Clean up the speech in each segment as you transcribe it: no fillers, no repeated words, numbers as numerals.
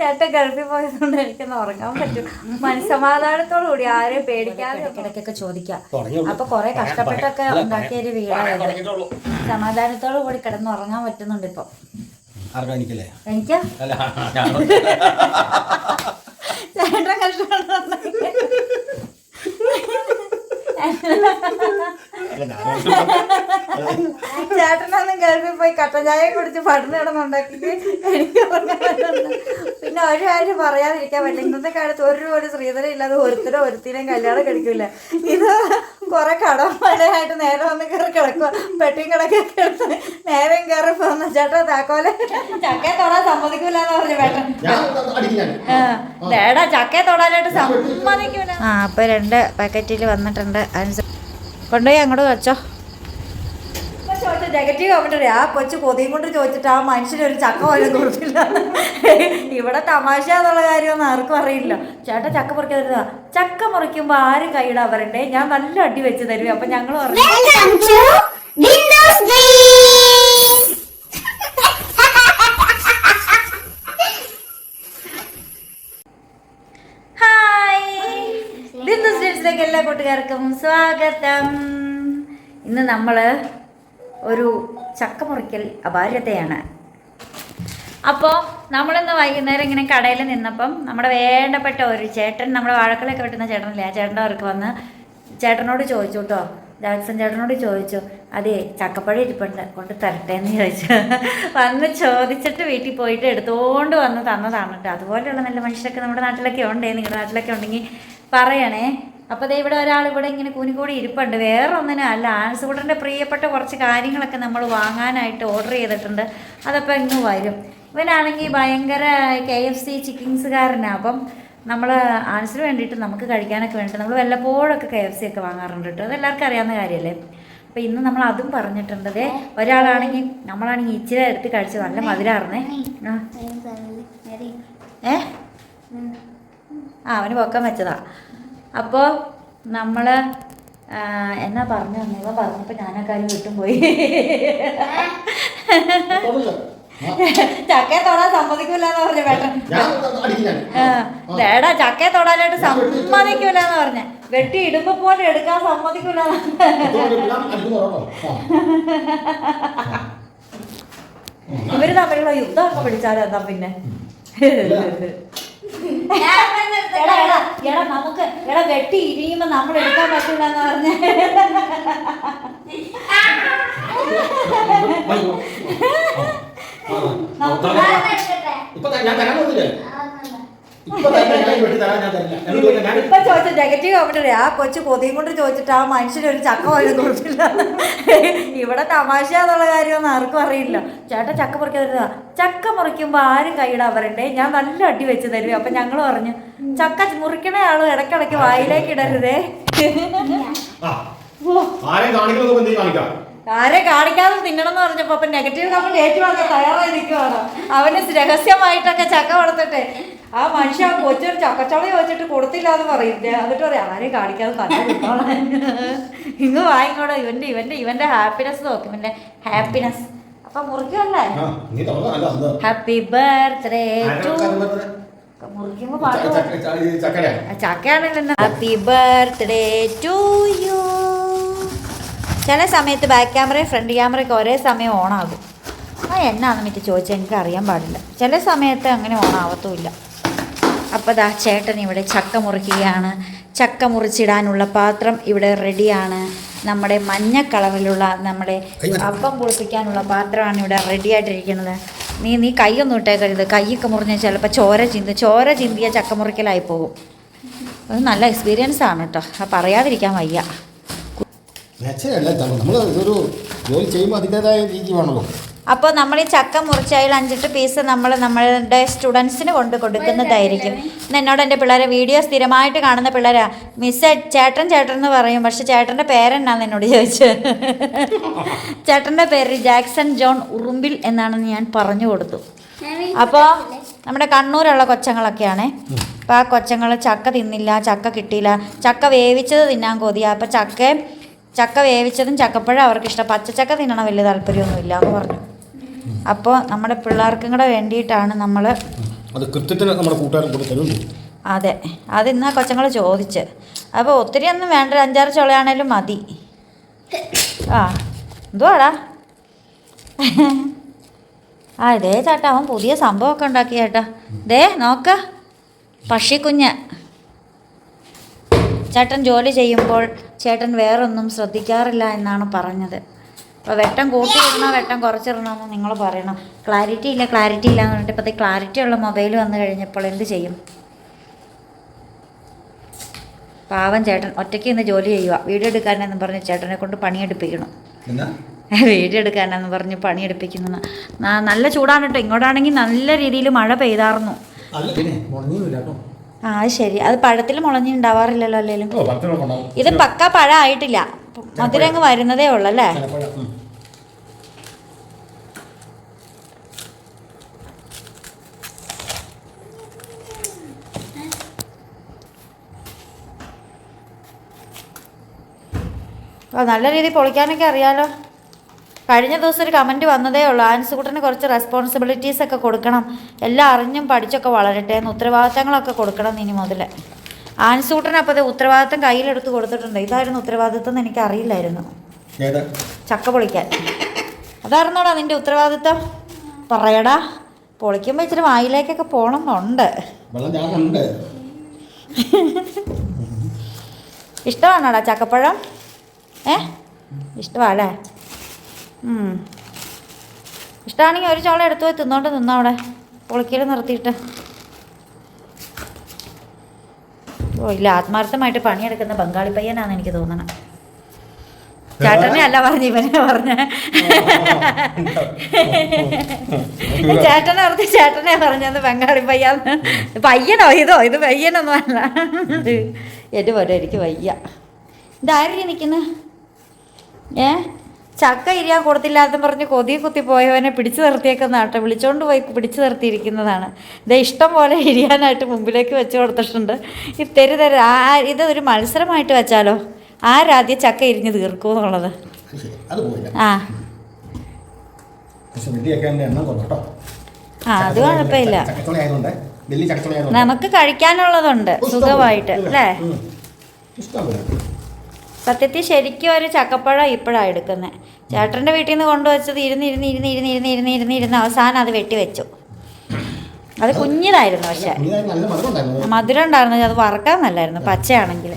ചേട്ടൻ ഗൾഫിൽ പോയതുകൊണ്ട് എനിക്കൊന്ന് ഉറങ്ങാൻ പറ്റും. മനസ്സമാധാനത്തോടു കൂടി ആരെയും പേടിക്കാതെ ഇടയ്ക്കൊക്കെ ചോദിക്കാം. അപ്പൊ കുറെ കഷ്ടപ്പെട്ടൊക്കെ ഉണ്ടാക്കിയ ഒരു വീടായത്. സമാധാനത്തോടു കൂടി കിടന്ന് ഉറങ്ങാൻ പറ്റുന്നുണ്ട് ഇപ്പൊ. എനിക്കാ ചേട്ടൻ കഷ്ടപ്പെട്ട ചേട്ടനൊന്നും ഗൾഫിൽ പോയി കട്ടൻ ചായ കുടിച്ച് പടന്ന് കിടന്നുണ്ടാക്കിട്ട് എനിക്ക് പിന്നെ ഒരു കാര്യം പറയാതിരിക്കാൻ പറ്റില്ല. ഇന്നത്തെ കാലത്ത് ഒരു സ്ത്രീധനം ഇല്ലാതെ ഒരുത്തിനെയും കല്യാണം കഴിക്കൂല. ഇത് കുറെ കടമഴയായിട്ട് നേരെ വന്ന് കയറി കിടക്കുക. പെട്ടിയും കിടക്കൊക്കെ എടുത്ത് നേരം കയറി പോന്ന ചേട്ടാ താക്കോലെ ചക്കയെ തൊടാൻ സമ്മതിക്കൂലെന്ന് പറഞ്ഞു ചേട്ടൻ. ദേടാ ചക്കയെ തൊടാനായിട്ട് സമ്മതിക്കൂല. അപ്പൊ 2 പാക്കറ്റിൽ വന്നിട്ടുണ്ട്. കൊണ്ടുപോയി അങ്ങോട്ട് വെച്ചോ. ചോദിച്ച നെഗറ്റീവ് കമന്റ്. ആ കൊച്ചു കൊതിയും കൊണ്ട് ചോദിച്ചിട്ട് ആ മനുഷ്യനൊരു ചക്ക പോലും കൊടുത്തില്ല. ഇവിടെ തമാശ എന്നുള്ള കാര്യമൊന്നും ആർക്കും അറിയില്ല. ചേട്ടാ ചക്ക മുറിക്കാൻ തരുന്നതാ. ചക്ക മുറിക്കുമ്പോ ആരും കൈയിടാൻ വരണ്ടേ, ഞാൻ നല്ല അടി വെച്ച് തരും. അപ്പൊ ഞങ്ങൾ പറഞ്ഞു എല്ലാ കൂട്ടുകാർക്കും സ്വാഗതം. ഇന്ന് നമ്മൾ ഒരു ചക്ക മുറിക്കൽ അപാര്യതയാണ്. അപ്പോൾ നമ്മളിന്ന് വൈകുന്നേരം ഇങ്ങനെ കടയിൽ നിന്നപ്പം നമ്മുടെ വേണ്ടപ്പെട്ട ഒരു ചേട്ടൻ, നമ്മുടെ വാഴക്കളൊക്കെ വെട്ടുന്ന ചേട്ടനില്ലേ, ആ ചേട്ടൻ്റെ അവർക്ക് വന്ന് ചേട്ടനോട് ചോദിച്ചു കേട്ടോ, ജാക്സൺ ചേട്ടനോട് ചോദിച്ചു, അതെ ചക്കപ്പഴം ഇരിപ്പുണ്ട് കൊണ്ട് തരട്ടെ എന്ന് ചോദിച്ചു. വന്ന് ചോദിച്ചിട്ട് വീട്ടിൽ പോയിട്ട് എടുത്തുകൊണ്ട് വന്ന് തന്നതാണ് കേട്ടോ. അതുപോലെയുള്ള നല്ല മനുഷ്യരൊക്കെ നമ്മുടെ നാട്ടിലൊക്കെ ഉണ്ടേ. നിങ്ങളുടെ നാട്ടിലൊക്കെ ഉണ്ടെങ്കിൽ പറയണേ. അപ്പോൾ ദേ ഇവിടെ ഒരാൾ ഇവിടെ ഇങ്ങനെ കൂനിക്കൂടി ഇരിപ്പുണ്ട്. വേറെ ഒന്നിനും അല്ല, ആൻസൂട്ടൻ്റെ പ്രിയപ്പെട്ട കുറച്ച് കാര്യങ്ങളൊക്കെ നമ്മൾ വാങ്ങാനായിട്ട് ഓർഡർ ചെയ്തിട്ടുണ്ട്. അതപ്പോൾ ഇങ്ങ് വരും. ഇവനാണെങ്കിൽ ഭയങ്കര KFC ചിക്കിങ്സുകാരനാണ്. അപ്പം നമ്മൾ ആൻസിന് വേണ്ടിയിട്ട് നമുക്ക് കഴിക്കാനൊക്കെ വേണ്ടിയിട്ട് നമ്മൾ വല്ലപ്പോഴൊക്കെ KFC ഒക്കെ വാങ്ങാറുണ്ട് കേട്ടോ. അതെല്ലാവർക്കും അറിയാവുന്ന കാര്യമല്ലേ. അപ്പോൾ ഇന്ന് നമ്മൾ അതും പറഞ്ഞിട്ടുണ്ട്. അതെ ഒരാളാണെങ്കിൽ നമ്മളാണെങ്കിൽ ഇച്ചിരി എടുത്ത് കഴിച്ച് നല്ല മധുരമായിരുന്നേ. അവന് പൊക്കം വെച്ചതാ. അപ്പോൾ നമ്മൾ എന്നാ പറഞ്ഞു ഇവ പറഞ്ഞപ്പോൾ ഞാനാ കാര്യം വിട്ടും പോയി. ചക്കയെ തൊടാൻ സമ്മതിക്കൂലെന്ന് പറഞ്ഞു ചേട്ടൻ. ദേടാ ചക്കയെ തൊടാനായിട്ട് സമ്മതിക്കൂലെന്ന് പറഞ്ഞ, വെട്ടി ഇടുമ്പോ പോലെ എടുക്കാൻ സമ്മതിക്കൂല. ഇവര് തമ്മിലുള്ള യുദ്ധമൊക്കെ പിടിച്ചാലോ എന്നാ പിന്നെ. എടാ നമുക്ക് വെട്ടി ഇരിയുമ്പോ നമ്മൾ എടുക്കാൻ പറ്റില്ലെന്ന് പറഞ്ഞ ഇപ്പൊ ചോദിച്ച നെഗറ്റീവ് കമന്റ്. ആ കൊച്ചു കൊതിയും കൊണ്ട് ചോദിച്ചിട്ട് ആ മനുഷ്യനൊരു ചക്ക പോലും കൊടുത്തില്ല. ഇവിടെ തമാശ എന്നുള്ള കാര്യമൊന്നും ആർക്കും അറിയില്ല. ചേട്ടാ ചക്ക മുറിക്കാൻ തരുന്നതാ. ചക്ക മുറിക്കുമ്പോ ആരും കൈയിടാൻ വരണ്ടേ, ഞാൻ നല്ല അടി വെച്ച് തരും. അപ്പൊ ഞങ്ങൾ പറഞ്ഞു ചക്ക മുറിക്കണ ആളും ഇടയ്ക്കിടയ്ക്ക് വായിലേക്ക് ഇടരുതേ. ആരെ കാണിക്കാതെ തിന്നണം എന്ന് പറഞ്ഞപ്പോ അപ്പൊ നെഗറ്റീവ് കമന്റ് ഏറ്റുവാങ്ങാൻ തയ്യാറായി നിൽക്കുവാണ്. അവന് രഹസ്യമായിട്ടൊക്കെ ചക്ക വളർത്തിട്ടെ ആ മനുഷ്യ കൊച്ചൊരു ചക്കച്ചോള ചോദിച്ചിട്ട് കൊടുത്തില്ല എന്ന് പറയില്ലേ. എന്നിട്ട് പറയാം ആരെയും കാണിക്കാതെ തന്നെ കിട്ടോളാം. ഇങ്ങ് വാങ്ങിക്കോളൂ. ഇവന്റെ ഹാപ്പിനെസ് നോക്കും, ഇവന്റെ ഹാപ്പിനെസ്. അപ്പൊ മുറിക്കുമല്ലേ. ഹാപ്പി ബർത്ത്ഡേ ടു മുറിക്കുമ്പോ പാട്ട് ചക്കയാണല്ലോ. Happy birthday to you. ചില സമയത്ത് ബാക്ക് ക്യാമറയും ഫ്രണ്ട് ക്യാമറയൊക്കെ ഒരേ സമയം ഓണാകും. എന്നാന്ന് എനിക്ക് ചോദിച്ചാൽ എനിക്ക് അറിയാൻ പാടില്ല. ചില സമയത്ത് അങ്ങനെ ഓണാവത്തുമില്ല. അപ്പോൾ ദാ ചേട്ടൻ ഇവിടെ ചക്ക മുറിക്കുകയാണ്. ചക്ക മുറിച്ചിടാനുള്ള പാത്രം ഇവിടെ റെഡിയാണ്. നമ്മുടെ മഞ്ഞ കളറിലുള്ള നമ്മുടെ അപ്പം പൊളിപ്പിക്കാനുള്ള പാത്രമാണ് ഇവിടെ റെഡി ആയിട്ടിരിക്കുന്നത്. നീ കൈയൊന്നും ഇട്ടേക്കരുത്. കൈയൊക്കെ മുറിഞ്ഞാൽ ചിലപ്പോൾ ചോര ചിന്തിയ ചക്ക മുറിക്കലായി പോകും. അത് നല്ല എക്സ്പീരിയൻസ് ആണ് കേട്ടോ. പറയാതിരിക്കാൻ വയ്യ. ജോലി ചെയ്യുമ്പോൾ അതിൻ്റെതായ രീതി വേണമല്ലോ. അപ്പോൾ നമ്മൾ ഈ ചക്ക മുറിച്ച് അതിൽ 5-8 പീസ് നമ്മളുടെ സ്റ്റുഡൻസിന് കൊടുക്കുന്നതായിരിക്കും. എന്നോട് എൻ്റെ പിള്ളേരെ വീഡിയോ സ്ഥിരമായിട്ട് കാണുന്ന പിള്ളേരാ മിസ് ചേട്ടൻ എന്ന് പറയും. പക്ഷെ ചേട്ടൻ്റെ പേരെന്നാന്ന് എന്നോട് ചോദിച്ചത്. ചേട്ടൻ്റെ പേര് ജാക്സൺ ജോൺ ഉറുമ്പിൽ എന്നാണെന്ന് ഞാൻ പറഞ്ഞു കൊടുത്തു. അപ്പോൾ നമ്മുടെ കണ്ണൂരുള്ള കൊച്ചങ്ങളൊക്കെയാണേ. അപ്പോൾ ആ കൊച്ചങ്ങൾ ചക്ക തിന്നില്ല, ചക്ക കിട്ടിയില്ല, ചക്ക വേവിച്ചത് തിന്നാൻ കൊതിയാ. അപ്പോൾ ചക്ക വേവിച്ചതും ചക്കപ്പഴം അവർക്കിഷ്ടം, പച്ചച്ചക്ക തിന്നണം വലിയ താല്പര്യമൊന്നുമില്ല എന്ന് പറഞ്ഞു. അപ്പോൾ നമ്മുടെ പിള്ളേർക്കും കൂടെ വേണ്ടിയിട്ടാണ് നമ്മൾ അത് കൃത്യത്തിന് നമ്മുടെ കൂട്ടുകാരൻ കൊണ്ട് തരും. അതെ, അത് ഇന്നാ കൊച്ചങ്ങൾ ചോദിച്ച്. അപ്പോൾ ഒത്തിരി ഒന്നും വേണ്ട, 5-6 ചുളയാണേലും മതി. ആ എന്തുവാടാ? ആ ഇതേ ചേട്ടാ, അവൻ പുതിയ സംഭവമൊക്കെ ഉണ്ടാക്കി ചേട്ടാ. ദേ നോക്ക, പക്ഷിക്കുഞ്ഞ്. ചേട്ടൻ ജോലി ചെയ്യുമ്പോൾ ചേട്ടൻ വേറൊന്നും ശ്രദ്ധിക്കാറില്ല എന്നാണ് പറഞ്ഞത്. അപ്പോൾ വെട്ടം കൂട്ടിയിടണോ വെട്ടം കുറച്ചിടണമെന്ന് നിങ്ങൾ പറയണം. ക്ലാരിറ്റി ഇല്ല എന്ന് പറഞ്ഞിട്ട് ഇപ്പോഴത്തെ ക്ലാരിറ്റി ഉള്ള മൊബൈൽ വന്നു കഴിഞ്ഞപ്പോൾ എന്ത് ചെയ്യും? പാവം ചേട്ടൻ ഒറ്റയ്ക്ക് ഇന്ന് ജോലി ചെയ്യുക. വീഡിയോ എടുക്കാനെന്ന് പറഞ്ഞ് ചേട്ടനെ കൊണ്ട് പണിയെടുപ്പിക്കണം. വീഡിയോ എടുക്കാനെന്ന് പറഞ്ഞ് പണിയെടുപ്പിക്കുന്നു. നല്ല ചൂടാണ് കേട്ടോ. ഇങ്ങോട്ടാണെങ്കിൽ നല്ല രീതിയിൽ മഴ പെയ്താർന്നു. ആ ശരി, അത് പഴത്തിൽ മുളഞ്ഞുണ്ടാവാറില്ലല്ലോ അല്ലേലും. ഇത് പക്ക പഴം ആയിട്ടില്ല, മധുരങ്ങ് വരുന്നതേ ഉള്ളു അല്ലേ? നല്ല രീതിയിൽ പൊളിക്കാനൊക്കെ അറിയാലോ. കഴിഞ്ഞ ദിവസം ഒരു കമൻറ്റ് വന്നതേ ഉള്ളൂ, ആൻസുകുട്ടന് കുറച്ച് റെസ്പോൺസിബിലിറ്റീസ് ഒക്കെ കൊടുക്കണം, എല്ലാം അറിഞ്ഞും പഠിച്ചൊക്കെ വളരട്ടെ എന്ന്, ഉത്തരവാദിത്തങ്ങളൊക്കെ കൊടുക്കണം ഇനി മുതൽ. ആൻസുകുട്ടന് അപ്പോൾ അത് ഉത്തരവാദിത്തം കയ്യിലെടുത്ത് കൊടുത്തിട്ടുണ്ട്. ഇതായിരുന്നു ഉത്തരവാദിത്തം എന്ന് എനിക്ക് അറിയില്ലായിരുന്നു. ചക്ക പൊളിക്കാൻ അതായിരുന്നോടാ നിൻ്റെ ഉത്തരവാദിത്തം? പറയടാ, പൊളിക്കുമ്പോൾ ഇച്ചിരി വായിലേക്കൊക്കെ പോകണമെന്നുണ്ട്. ഇഷ്ടമാണോടാ ചക്കപ്പഴം? ഇഷ്ടമാണല്ലേ? ഇഷ്ടമാണെങ്കിൽ ഒരു ചോളം എടുത്തു പോയി തിന്നോണ്ട് നിന്നോ അവിടെ, പൊളിക്കൽ നിർത്തിയിട്ട്. ഓ ഇല്ല, ആത്മാർത്ഥമായിട്ട് പണിയെടുക്കുന്ന ബംഗാളി പയ്യനാണെന്ന് എനിക്ക് തോന്നണം. ചേട്ടനെ അല്ല പറഞ്ഞ, ഇവനെ പറഞ്ഞ. ചേട്ടനെ പറഞ്ഞത് ബംഗാളി പയ്യാന്ന്. പയ്യനോ ഇത് പയ്യനൊന്നും അല്ല. എൻ്റെ പോലെ എനിക്ക് വയ്യ. ഇതാരും നിൽക്കുന്നത് ചക്ക ഇരിയാൻ കൊടുത്തില്ലാതെന്ന് പറഞ്ഞ് കൊതി കുത്തി പോയവനെ പിടിച്ചു നിർത്തിയേക്കുന്നതാട്ടോ. വിളിച്ചോണ്ട് പോയി പിടിച്ചു നിർത്തിയിരിക്കുന്നതാണ്. ഇത് ഇഷ്ടം പോലെ ഇരിയാനായിട്ട് മുമ്പിലേക്ക് വെച്ച് കൊടുത്തിട്ടുണ്ട്. ഈ ഇതൊരു മത്സരമായിട്ട് വെച്ചാലോ, ആരാദ്യം ചക്ക ഇരിഞ്ഞ് തീർക്കും എന്നുള്ളത്. അത് കുഴപ്പമില്ല, നമുക്ക് കഴിക്കാനുള്ളതുണ്ട് സുഖമായിട്ട് അല്ലേ? സത്യത്തിൽ ശരിക്കും ഒരു ചക്കപ്പഴം ഇപ്പോഴാണ് എടുക്കുന്നത്. ചേട്ടൻ്റെ വീട്ടിൽ നിന്ന് കൊണ്ടുവച്ചത് ഇരുന്ന് അവസാനം അത് വെട്ടി വെച്ചു. അത് കുഞ്ഞിതായിരുന്നു, പക്ഷേ മധുരം ഉണ്ടായിരുന്നു. അത് വറക്കാൻ നല്ലായിരുന്നു പച്ചയാണെങ്കിൽ.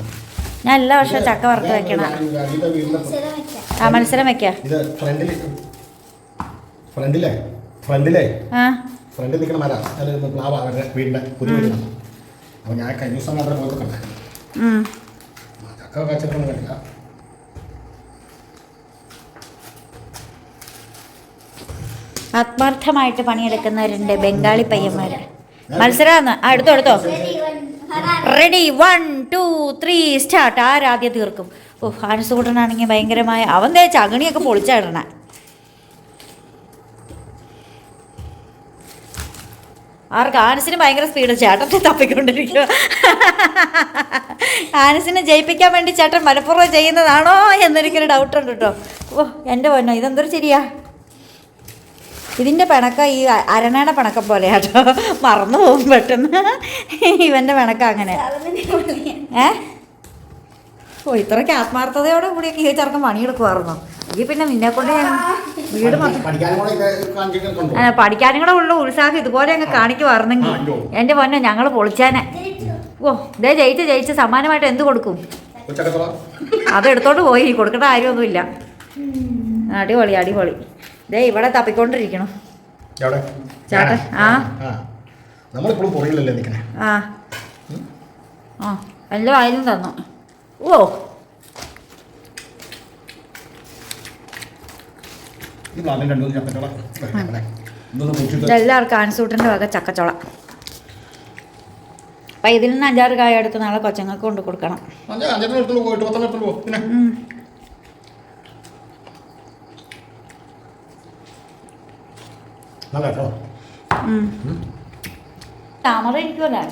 ഞാൻ എല്ലാ വർഷവും ചക്ക വറുത്ത് വെക്കണം. ആ മത്സരം വെക്കാം. ആത്മാർത്ഥമായിട്ട് പണിയെടുക്കുന്നവരുണ്ട് ബംഗാളി പയ്യന്മാർ. മത്സരമാണ്. എടുത്തോ. Ready, 1 2 3 start. ആരാദ്യം തീർക്കും? ഓ ആൻസുകൂട്ടനാണെങ്കിൽ ഭയങ്കരമായ അവൻ ചകണിയൊക്കെ പൊളിച്ചായിടണ. ആൻസിന് ഭയങ്കര സ്പീഡ്, ചേട്ടനെ തപ്പിക്കൊണ്ടിരിക്കുക. ആൻസിനെ ജയിപ്പിക്കാൻ വേണ്ടി ചേട്ടൻ മനഃപൂർവ്വം ചെയ്യുന്നതാണോ എന്നെനിക്കൊരു ഡൗട്ടുണ്ട് കേട്ടോ. ഓ എൻ്റെ പൊന്നോ, ഇതെന്തൊരു ശരിയാ? ഇതിൻ്റെ പിണക്ക ഈ അരണയുടെ പിണക്കം പോലെ കേട്ടോ, മറന്നു പോകും പെട്ടെന്ന്. ഇവൻ്റെ പിണക്കം അങ്ങനെ. ഓ ഇത്രയ്ക്ക് ആത്മാർത്ഥതയോടെ കൂടിയൊക്കെ ഈ ചെറുക്കൻ പണിയെടുക്കുമായിരുന്നു. ഈ പിന്നെ നിന്നെ കൊണ്ട് ഞാൻ വീട് പഠിക്കാനും കൂടെ ഉള്ള ഉത്സാഹം ഇതുപോലെ അങ്ങ് കാണിക്കുമായിരുന്നെങ്കിൽ എൻ്റെ പൊന്നെ ഞങ്ങൾ പൊളിച്ചാനെ. ഓ ഇതേ ജയിച്ച് സമ്മാനമായിട്ട് എന്ത് കൊടുക്കും? അതെടുത്തോണ്ട് പോയി, കൊടുക്കേണ്ട കാര്യമൊന്നുമില്ല. അടിപൊളി. ദേ ഇവിടെ തപ്പിക്കൊണ്ടിരിക്കണം ചേട്ടൻ. എല്ലാ വായിലും തന്നു. ഓ എല്ലാവർക്കും ആൻസൂട്ടിൻ്റെ വക ചക്കച്ചോള. അപ്പം ഇതിൽ നിന്ന് 5-6 കായ എടുത്ത് നാളെ കൊച്ചങ്ങൾക്ക് കൊണ്ട് കൊടുക്കണം. താമര ഇരിക്കുമല്ലേ?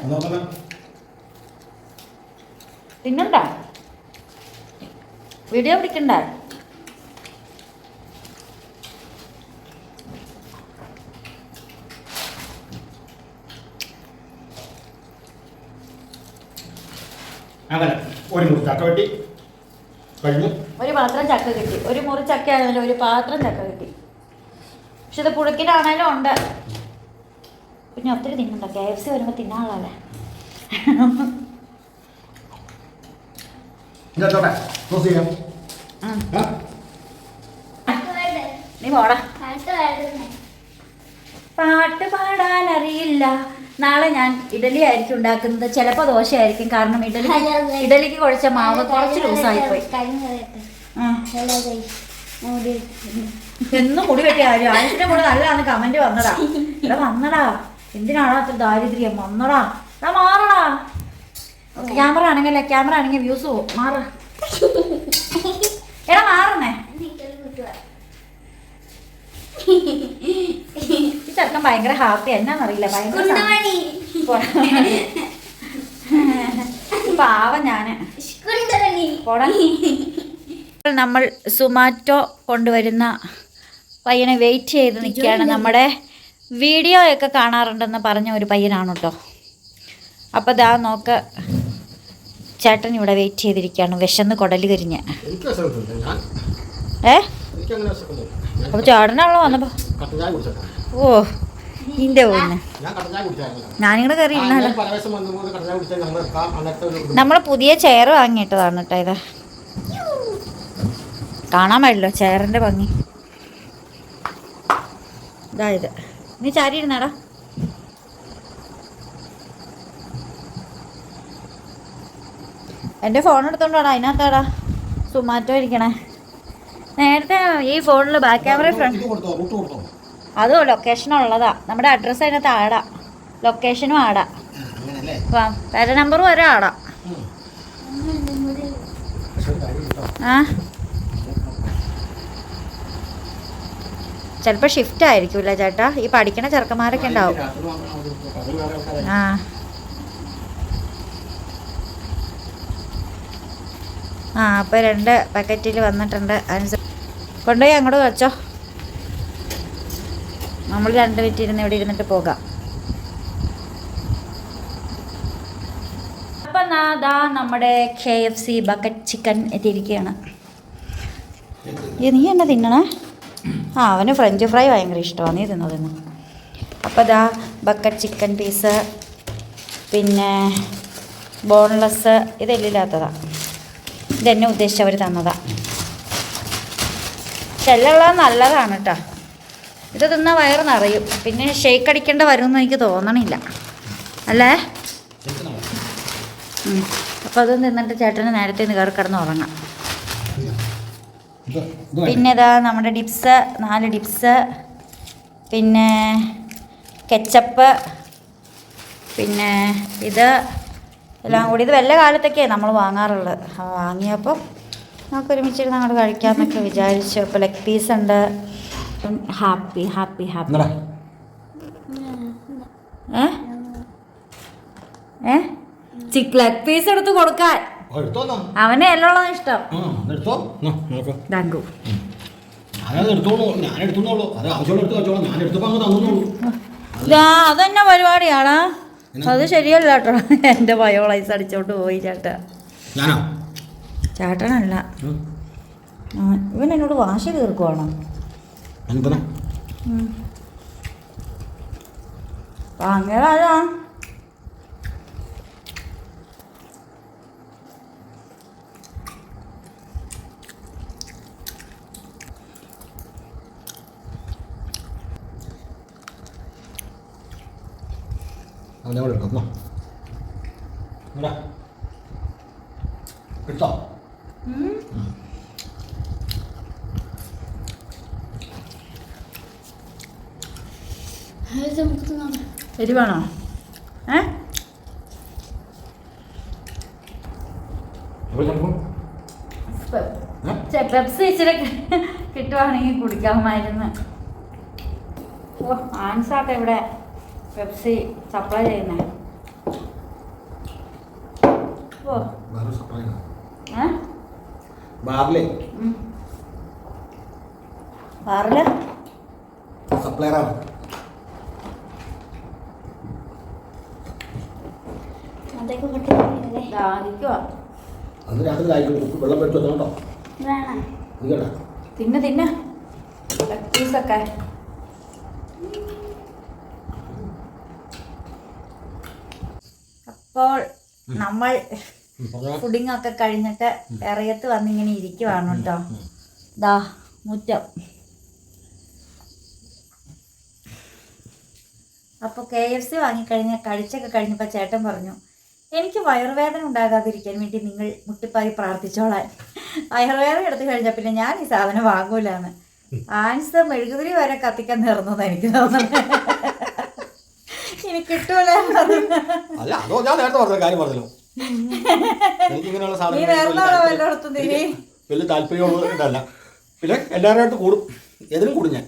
തിന്നണ്ട, വീഡിയോ പിടിക്കണ്ട. അങ്ങനെ ഒരു മുറി ചക്ക വെട്ടി കഴിഞ്ഞു. ഒരു പാത്രം ചക്ക കിട്ടി. ഒരു മുറി ചക്ക ആണെങ്കിലും ഒരു പാത്രം ചക്ക കിട്ടി. പക്ഷെ ഇത് പുഴുക്കിലാണേലും ഉണ്ട്. പിന്നെ ഒത്തിരി തിന്നണ്ട. KFC വരുമ്പോൾ തിന്നാളല്ലേ. ഇതെത്തോട്ടെ ക്ലോസ് ചെയ്യാം. നീ പോടാ. പാട്ട് പാടാൻ അറിയില്ല. നാളെ ഞാൻ ഇഡലി ആയിരിക്കും ഉണ്ടാക്കുന്നത്. ചിലപ്പോൾ ദോശയായിരിക്കും. കാരണം ഇഡലിക്ക് കുഴച്ച മാവ് കുറച്ച് ലൂസായി പോയി. എന്നും മുടി വെട്ടിയ കാര്യം. ആയുസിന്റെ കൂടെ നല്ലതാണ് കമന്റ് വന്നടാ. ഇവിടെ വന്നടാ. എന്തിനാണോ അത്ര ദാരിദ്ര്യം? വന്നടാ. എടാ മാറടാ. ക്യാമറ ആണെങ്കിൽ വ്യൂസ് പോവും. മാറ. എടാ മാറുന്നേ. ഈ ചെറുക്കൻ ഭയങ്കര ഹാപ്പി. എന്നാന്നറിയില്ല. ഭയങ്കര പാവം ഞാന്. നമ്മൾ സുമാറ്റോ കൊണ്ടുവരുന്ന പയ്യനെ വെയിറ്റ് ചെയ്ത് നിൽക്കുകയാണ്. നമ്മുടെ വീഡിയോ ഒക്കെ കാണാറുണ്ടെന്ന് പറഞ്ഞ ഒരു പയ്യനാണ് കേട്ടോ. അപ്പോൾ ദാ നോക്ക്, ചേട്ടൻ ഇവിടെ വെയിറ്റ് ചെയ്തിരിക്കുകയാണ്. വിശന്ന് കുടല് കരിഞ്ഞ്. അപ്പോൾ ചേട്ടനാണല്ലോ വന്നപ്പോൾ. ഓ ഇന്റെ പോന്ന് ഞാനിവിടെ കയറി ഇരുന്നാലോ. നമ്മൾ പുതിയ ചെയർ വാങ്ങിയിട്ടതാണ് കേട്ടോ. ഇത് കാണാൻ പാടില്ലോ ചെയറിൻ്റെ ഭംഗി. ഇതായത് നീ ചാരി ഇരുന്നാടാ. എൻ്റെ ഫോൺ എടുത്തോണ്ടാടാ. അതിനകത്താടാ സുമാറ്റോ ഇരിക്കണേ. നേരത്തെ ഈ ഫോണിൽ ബാക്ക് ക്യാമറ ഫ്രണ്ട് അതോ ലൊക്കേഷൻ ഉള്ളതാ. നമ്മുടെ അഡ്രസ്സ് അതിനകത്ത് ആടാ. ലൊക്കേഷനും ആടാ. പേര നമ്പർ വരെ ആടാ. ആ ചിലപ്പോൾ ഷിഫ്റ്റ് ആയിരിക്കൂല ചേട്ടാ. ഈ പഠിക്കണ ചെറുക്കന്മാരൊക്കെ ഉണ്ടാവും. അപ്പോൾ 2 പാക്കറ്റിൽ വന്നിട്ടുണ്ട്. കൊണ്ടുപോയി അങ്ങോട്ട് വെച്ചോ. നമ്മൾ 2 മിനിറ്റ് ഇവിടെ ഇരുന്നിട്ട് പോകാം. അപ്പം ദാ നമ്മുടെ KFC ബക്കറ്റ് ചിക്കൻ എത്തിയിരിക്കുകയാണ്. നീ എന്നെ തിന്നണേ? അവന് ഫ്രഞ്ച് ഫ്രൈ ഭയങ്കര ഇഷ്ടമാണ്. നീ തിന്നു. അപ്പോൾ ദാ ബക്കറ്റ് ചിക്കൻ പീസ്, പിന്നെ ബോൺലെസ്. ഇതെല്ലില്ലാത്തതാണ്. ഇതെന്നെ ഉദ്ദേശിച്ചവർ തന്നതാണ്. എല്ലാം നല്ലതാണ് കേട്ടോ. ഇത് തിന്നാൽ വയറ് നിറയും. പിന്നെ ഷേക്ക് അടിക്കേണ്ട വരുമെന്ന് എനിക്ക് തോന്നണില്ല അല്ലേ. അപ്പോൾ അത് തിന്നിട്ട് ചേട്ടന് നേരത്തെ കയറി കിടന്ന് ഉറങ്ങാം. പിന്നെ ഇതാ നമ്മുടെ ഡിപ്സ്, 4 ഡിപ്സ്, പിന്നെ കെച്ചപ്പ്, പിന്നെ ഇത് എല്ലാം കൂടി. ഇത് വല്ല കാലത്തൊക്കെയാണ് നമ്മൾ വാങ്ങാറുള്ളത്. വാങ്ങിയപ്പോൾ നമുക്ക് ഒരുമിച്ചിരുന്ന് അങ്ങോട്ട് കഴിക്കാമെന്നൊക്കെ വിചാരിച്ചു. അപ്പോൾ ലെഗ് പീസ് ഉണ്ട്. Happy happy happy. Leg piece എടുത്ത് കൊടുക്കാൻ അവനെ എല്ലാം ഇഷ്ടം. അതെന്നെ പരിപാടിയാണോ? അത് ശരിയല്ല കേട്ടോ. എൻ്റെ ബയോളൈസ് അടിച്ചോണ്ട് പോയി ചേട്ടാ. ചേട്ടനല്ല, ഇവൻ എന്നോട് വാശി തീർക്കുവാണോ? അങ്ങനെയല്ല. എടുത്തോ? എരിവാണോ? പെപ്സി ഇച്ചിരി കിട്ടുവാണെങ്കിൽ കുടിക്കാമായിരുന്നു. ഓ ആൻസാട്ടെ ഇവിടെ പെപ്സി സപ്ലൈ ചെയ്യുന്നേ. ഓ ബാറില് സപ്ലൈറാണ്. അതൊക്കെ അന്ന് രാത്രി കഴിക്കും വെള്ളം വെച്ച് വെച്ചോണ്ടോ വേണം. ഇത് കേട്ടാ തിന്ന പീസൊക്കെ. അപ്പോൾ നമ്മൾ പുഡിംഗ് ഒക്കെ കഴിഞ്ഞിട്ട് ഇറയത്ത് വന്നിങ്ങനെ ഇരിക്കുവാണ് കേട്ടോ. ദാ മുറ്റം. അപ്പോൾ KFC വാങ്ങിക്കഴിഞ്ഞ് കഴിച്ചൊക്കെ കഴിഞ്ഞപ്പോൾ ചേട്ടൻ പറഞ്ഞു, എനിക്ക് വയറുവേദന ഉണ്ടാകാതിരിക്കാൻ വേണ്ടി നിങ്ങൾ മുട്ടിപ്പായി പ്രാർത്ഥിച്ചോളാൻ. വയറുവേദന എടുത്തു കഴിഞ്ഞാൽ പിന്നെ ഞാൻ ഈ സാധനം വാങ്ങൂലാന്ന്. ആൻസ് മെഴുകുതിരി വരെ കത്തിക്കാൻ നേർന്നെന്ന് എനിക്ക് തോന്നുന്നത്. ഇനി കിട്ടൂല. അല്ല അതോ ഞാൻ നേരത്തെ പറഞ്ഞ കാര്യം പറഞ്ഞല്ലോ. എനിക്കിങ്ങനെയുള്ള നീ നേർന്നാണോ വല്ലയിടത്തും തിരി? വലിയ താല്പര്യമുള്ളതല്ല. പിന്നെ എല്ലാവരുടെ അടുത്ത് കൂടും, എതിരും കൂടും ഞാൻ.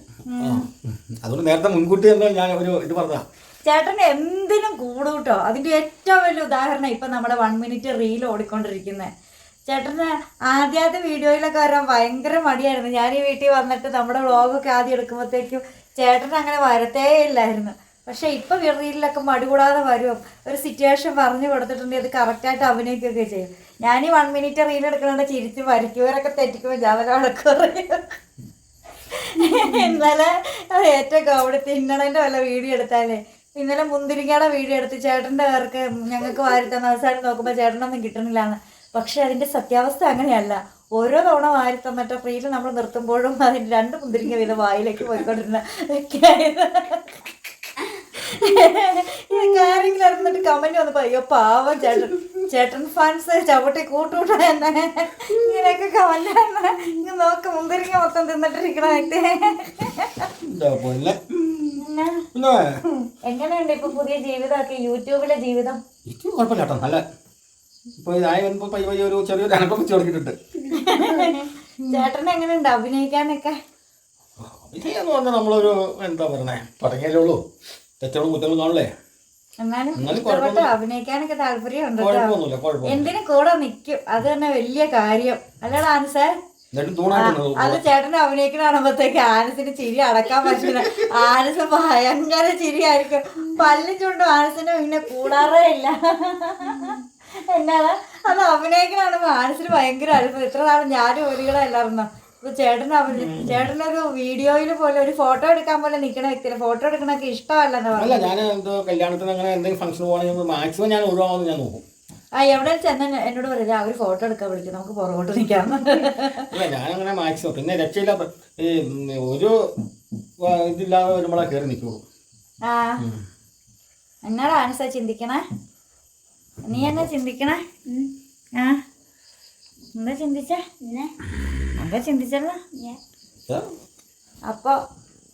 അതുകൊണ്ട് നേരത്തെ മുൻകൂട്ടി എന്താ ഞാൻ ഒരു ഇത് പറഞ്ഞതാ. ചേട്ടൻ എന്തിനും കൂടും കേട്ടോ. അതിന്റെ ഏറ്റവും വലിയ ഉദാഹരണം ഇപ്പൊ നമ്മുടെ 1 മിനിറ്റ് റീൽ ഓടിക്കൊണ്ടിരിക്കുന്നത്. ചേട്ടന് ആദ്യത്തെ വീഡിയോയിലൊക്കെ വരാൻ ഭയങ്കര മടിയായിരുന്നു. ഞാൻ ഈ വീട്ടിൽ വന്നിട്ട് നമ്മുടെ വ്ളോഗൊക്കെ ആദ്യം എടുക്കുമ്പോഴത്തേക്കും ചേട്ടൻ അങ്ങനെ വരത്തേ ഇല്ലായിരുന്നു. പക്ഷെ ഇപ്പൊ റീലിലൊക്കെ മടി കൂടാതെ വരും. ഒരു സിറ്റുവേഷൻ പറഞ്ഞു കൊടുത്തിട്ടുണ്ടെങ്കിൽ അത് കറക്റ്റായിട്ട് അഭിനയിക്കുകയൊക്കെ ചെയ്യും. ഞാൻ ഈ 1 മിനിറ്റ് റീൽ എടുക്കണോണ്ട് ചിരിച്ച് വരയ്ക്കുവരൊക്കെ തെറ്റിക്കുമ്പോൾ ജാവലോടൊക്കെ പറയും. ഇന്നലെ അത് ഏറ്റവും കോമഡി തിന്നണേൻ്റെ വല്ല വീഡിയോ എടുത്താലേ. ഇന്നലെ മുന്തിരിങ്ങയുടെ വീഡിയോ എടുത്ത് ചേട്ടൻ്റെ പേർക്ക് ഞങ്ങൾക്ക് വാരി തന്ന അവസാനം നോക്കുമ്പോൾ ചേട്ടനൊന്നും കിട്ടണില്ലാന്ന്. പക്ഷെ അതിൻ്റെ സത്യാവസ്ഥ അങ്ങനെയല്ല. ഓരോ തവണ വാരി തന്നിട്ട് ഫ്രീയിൽ നമ്മൾ നിർത്തുമ്പോഴും അതിന് 2 മുന്തിരിങ്ങ വീതം വായിലേക്ക് പോയിക്കൊണ്ടിരുന്ന ഒക്കെയായത്. ആരെങ്കിലും ഇറന്നിട്ട് കമന്റ് വന്നപ്പോ അയ്യോ പാവം ചേട്ടൻ ഫാൻസ് ചവിട്ടി കൂട്ടുകൂട്ടാ എന്നെ ഇങ്ങനെയൊക്കെ കമന്റ് നോക്ക് മുന്തിരിങ്ങ മൊത്തം തിന്നിട്ടിരിക്കണ വ്യക്തി. എങ്ങനെയുണ്ട് ഇപ്പൊ പുതിയ ജീവിതമൊക്കെ, യൂട്യൂബിലെ ജീവിതം? കുഴപ്പമില്ല കേട്ടോ, നല്ല ഒരു ചെറിയൊരു അനുഭവം വെച്ച് തുടങ്ങിയിട്ടുണ്ട്. ചേട്ടൻ എങ്ങനെയുണ്ട് അഭിനയിക്കാനൊക്കെ? അഭിനയെന്ന് പറഞ്ഞാൽ നമ്മളൊരു എന്താ പറയണേ, തുടങ്ങിയാലേ ഉള്ളൂ. തെറ്റുകളും കുറ്റങ്ങളും കാണില്ലേ. എന്നാലും ഇഷ്ടപ്പെട്ട് അഭിനയിക്കാനൊക്കെ താല്പര്യമുണ്ട്. കുഴപ്പമൊന്നുമില്ല, കുഴപ്പമില്ല. എന്തിനു കൂടെ നിക്കും, അത് തന്നെ വലിയ കാര്യം അല്ലടാ ആൻസേ? അത് ചേട്ടനെ അഭിനയിക്കണ കാണുമ്പോഴത്തേക്ക് ആനസിന് ചിരി അടക്കാൻ പറ്റില്ല. ആനസ് ഭയങ്കര ചിരിയായിരിക്കും. പല്ലും ചുണ്ടും ആനസിന് പിന്നെ കൂടാറേ ഇല്ല. എന്നാണ് അത് അഭിനയിക്കണ കാണുമ്പോ ആനസിന് ഭയങ്കര അത്ഭുതം. ഇത്ര നാളും ഞാനും ഒരിക്കലും അല്ലായിരുന്നോ. ചേട്ടനൊരു വീഡിയോയിൽ പോലെ ഒരു ഫോട്ടോ എടുക്കാൻ പോലെ നിൽക്കണ വ്യക്തിയുടെ ഫോട്ടോ എടുക്കണൊക്കെ ഇഷ്ടമല്ലെന്ന് പറഞ്ഞു. ഞാൻ എന്തോ കല്യാണത്തിന് അങ്ങനെ എന്തെങ്കിലും ഫംഗ്ഷൻ പോകണമെങ്കിൽ മാക്സിമം ഞാൻ ഒഴിവാകുമെന്ന് ഞാൻ നോക്കും. എവിടെ ചെന്ന് എന്നോട് പറയില്ല അവർ ഫോട്ടോ എടുക്കാൻ വിളിക്കും, നമുക്ക് പുറകോട്ട് നിൽക്കാം. അല്ല ഞാനങ്ങനെ മാക്സിമം പിന്നെ രക്ഷയില്ല. ഈ ഒരു ഇതില്ലാതെ വരുമ്പോഴേ കയറി നിൽക്കുള്ളൂ. എന്നാടാ ആൻസ ചിന്തിക്കണേ? നീ എന്നാ ചിന്തിക്കണേ? എന്താ ചിന്തിച്ചേ? എന്താ ചിന്തിച്ചല്ലോ? അപ്പോൾ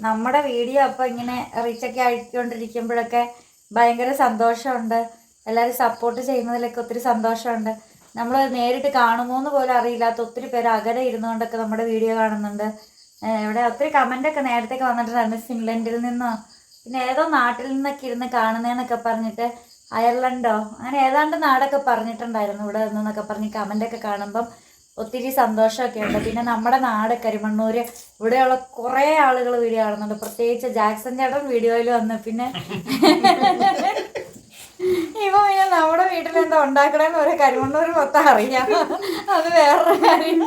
നമ്മുടെ വീഡിയോ അപ്പോൾ ഇങ്ങനെ റീച്ചൊക്കെ ആയിക്കൊണ്ടിരിക്കുമ്പോഴൊക്കെ ഭയങ്കര സന്തോഷമുണ്ട്. എല്ലാവരും സപ്പോർട്ട് ചെയ്യുന്നതിലൊക്കെ ഒത്തിരി സന്തോഷമുണ്ട്. നമ്മൾ നേരിട്ട് കാണുമോയെന്ന് പോലും അറിയില്ലാത്ത ഒത്തിരി പേര് അകലെ ഇരുന്നുകൊണ്ടൊക്കെ നമ്മുടെ വീഡിയോ കാണുന്നുണ്ട്. ഇവിടെ ഒത്തിരി കമൻ്റൊക്കെ നേരത്തേക്ക് വന്നിട്ടുണ്ടായിരുന്നു. ഫിൻലൻഡിൽ നിന്നോ പിന്നെ ഏതോ നാട്ടിൽ നിന്നൊക്കെ ഇരുന്ന് കാണുന്നതെന്നൊക്കെ പറഞ്ഞിട്ട്, അയർലൻഡോ അങ്ങനെ ഏതാണ്ട് നാടൊക്കെ പറഞ്ഞിട്ടുണ്ടായിരുന്നു ഇവിടെ നിന്നൊക്കെ പറഞ്ഞ് കമൻ്റൊക്കെ കാണുമ്പം ഒത്തിരി സന്തോഷമൊക്കെ ഉണ്ട്. പിന്നെ നമ്മുടെ നാട് കരിമണ്ണൂർ ഇവിടെയുള്ള കുറേ ആളുകൾ വീഡിയോ കാണുന്നുണ്ട്. പ്രത്യേകിച്ച് ജാക്സൺ ചേട്ടൻ വീഡിയോയിൽ വന്ന് പിന്നെ ഇപ്പൊ പിന്നെ നമ്മുടെ വീട്ടിൽ എന്താ ഉണ്ടാക്കണേന്ന് ഒരു കരിമണ്ണൂർ മൊത്തം അറിയാം. അത് വേറൊരു കാര്യം.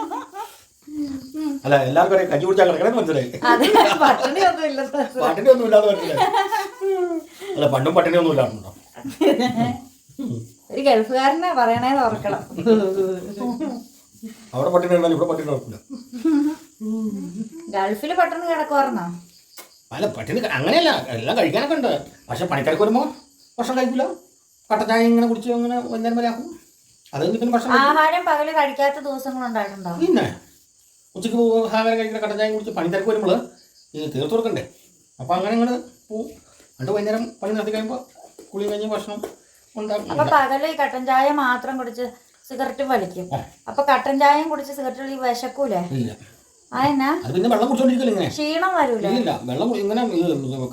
അല്ല എല്ലാവർക്കും കഞ്ഞി കുടിച്ചാൽ കിടക്കണേ മനസ്സിലായി. അതെ, പട്ടിണി ഒന്നും ഇല്ല. പട്ടിണി ഒന്നും ഇല്ലാതെ മനസ്സിലായി. അല്ല പണ്ടും പട്ടിണി ഒന്നും ഇല്ലാണ്ടോ. ഒരു ഗൾഫുകാരനെ പറയണേന്ന് ഓർക്കണം. അവിടെ പട്ടിണി ഉണ്ടാലും ഇവിടെ പട്ടിണി നടക്കില്ല. ഗൾഫിൽ പട്ടിണി കിടക്കുവാർന്നോ? അല്ല പട്ടിണി അങ്ങനെയല്ല, എല്ലാം കഴിക്കാനൊക്കെ ഉണ്ട്. പക്ഷെ പണിക്കാർക്ക് വരുമ്പോൾ ഭക്ഷണം കഴിക്കില്ല. കട്ടച്ചായ ഇങ്ങനെ കുടിച്ച് അങ്ങനെ വൈകുന്നേരം വരെ ആക്കും. അത് പിന്നെ ഭക്ഷണം ആഹാരം പകല് കഴിക്കാത്ത ദിവസങ്ങളുണ്ടായിട്ടുണ്ടോ? പിന്നെ ഉച്ചയ്ക്ക് ആഹാരം കഴിക്കുന്ന കട്ടച്ചായ കുടിച്ച് പണിക്കാർക്ക് വരുമ്പോൾ ഈ തീർത്ത് കൊടുക്കണ്ടേ. അപ്പോൾ അങ്ങനെ ഇങ്ങനെ പോവും. എന്നിട്ട് വൈകുന്നേരം പണി നടത്തി കഴിയുമ്പോൾ കുളി കഴിഞ്ഞ് ഭക്ഷണം ഉണ്ടാക്കും. അപ്പൊ പകല് ഈ കട്ടൻ ചായ മാത്രം കുടിച്ച് സിഗരറ്റും വലിക്കും. അപ്പൊ കട്ടൻ ചായയും കുടിച്ച് സിഗരറ്റ് വിശക്കൂലേ? ഇല്ല. അതെന്നാ? അത് പിന്നെ വെള്ളം കുടിച്ചോണ്ടിരിക്കില്ല ഇങ്ങനെ. ക്ഷീണം വരൂലേ? ഇല്ല, വെള്ളം ഇങ്ങനെ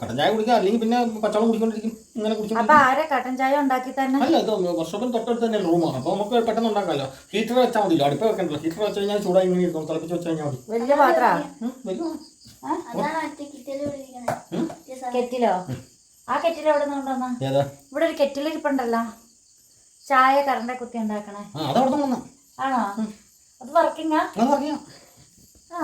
കട്ടൻ ചായ കുടിക്കുക, അല്ലെങ്കിൽ പിന്നെ പച്ചവെള്ളം കുടിച്ചോണ്ടിരിക്കും. ഇങ്ങനെ കുടിച്ചോണ്ടിരിക്കും. അപ്പൊ ആരെ കട്ടൻ ചായ ഉണ്ടാക്കി തന്നെ? അല്ല, ഇത് വർഷോപ്പിൽ തൊട്ടടുത്ത് തന്നെ റൂമാണ്. അപ്പോൾ നമുക്ക് പെട്ടെന്ന് ഉണ്ടാക്കാമല്ലോ. ഹീറ്റർ വെച്ചാൽ മതിയല്ലോ, അടുപ്പ് വെക്കണ്ടല്ലോ. ഹീറ്റർ വെച്ച് കഴിഞ്ഞാൽ ചൂടായി ഇങ്ങനെ ഇരുന്നു തിളപ്പിച്ച് വെച്ച് കഴിഞ്ഞാൽ മതി. വലിയ പാത്രാ? കെറ്റിലോ? കെറ്റിലോ? ആ കെറ്റിൽ എവിടെ നിന്ന് കൊണ്ടുവന്നാ? ഇവിടെ ഒരു കെറ്റിൽ ഇരിപ്പുണ്ടല്ലോ, ചായ കറണ്ട കുത്തി ഉണ്ടാക്കണേ. അതവിടെ വന്നു. ആണോ? അത് വർക്കിങ്ങാ? അത് പറയാം. ആ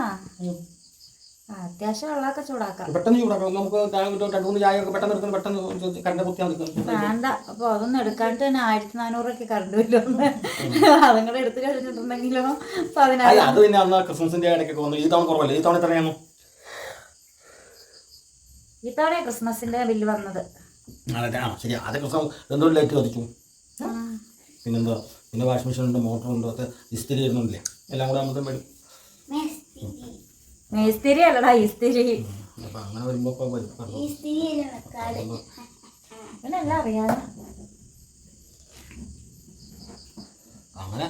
അത്യാവശ്യം വെള്ളമൊക്കെ ചൂടാക്കാം. പെട്ടെന്ന് ചൂടാക്കാം. നമുക്ക് 2-3 ചായ ഒക്കെ പെട്ടെന്ന് എടുക്കണം. പെട്ടെന്ന് കറണ്ട് കുത്തിയാൽ വേണ്ട. അപ്പോൾ അതൊന്നും എടുക്കാണ്ട് തന്നെ 1400 കറണ്ട് വരുമെന്ന് അതും കൂടെ എടുത്ത് കഴിഞ്ഞിട്ടുണ്ടെങ്കിലോ 10,000. അത് പിന്നെ അന്ന് ക്രിസ്മസിന്റെ ഇടയ്ക്കൊക്കെ വന്നു. ഈ തവണ കുറവല്ലേ? ഈ തവണ എത്രയാണ്? ഈ തവണ ക്രിസ്മസിന്റെ ബില്ല് വന്നത്. ശരി. അത് ക്രിസ്മസ് എന്തോ ലൈറ്റ് കത്തിച്ചു. പിന്നെന്താ, പിന്നെ വാഷിംഗ് മെഷീൻ ഉണ്ട്, മോട്ടറുണ്ട്, അത് ഇസ്തിരി വരുന്നുണ്ടല്ലേ, എല്ലാം കൂടെ നമുക്ക് വരും. മേസ്തിരി അല്ലടാ ഇസ്തിരി. അപ്പം അങ്ങനെ വരുമ്പോൾ പിന്നെല്ലാം അറിയാതെ അങ്ങനെ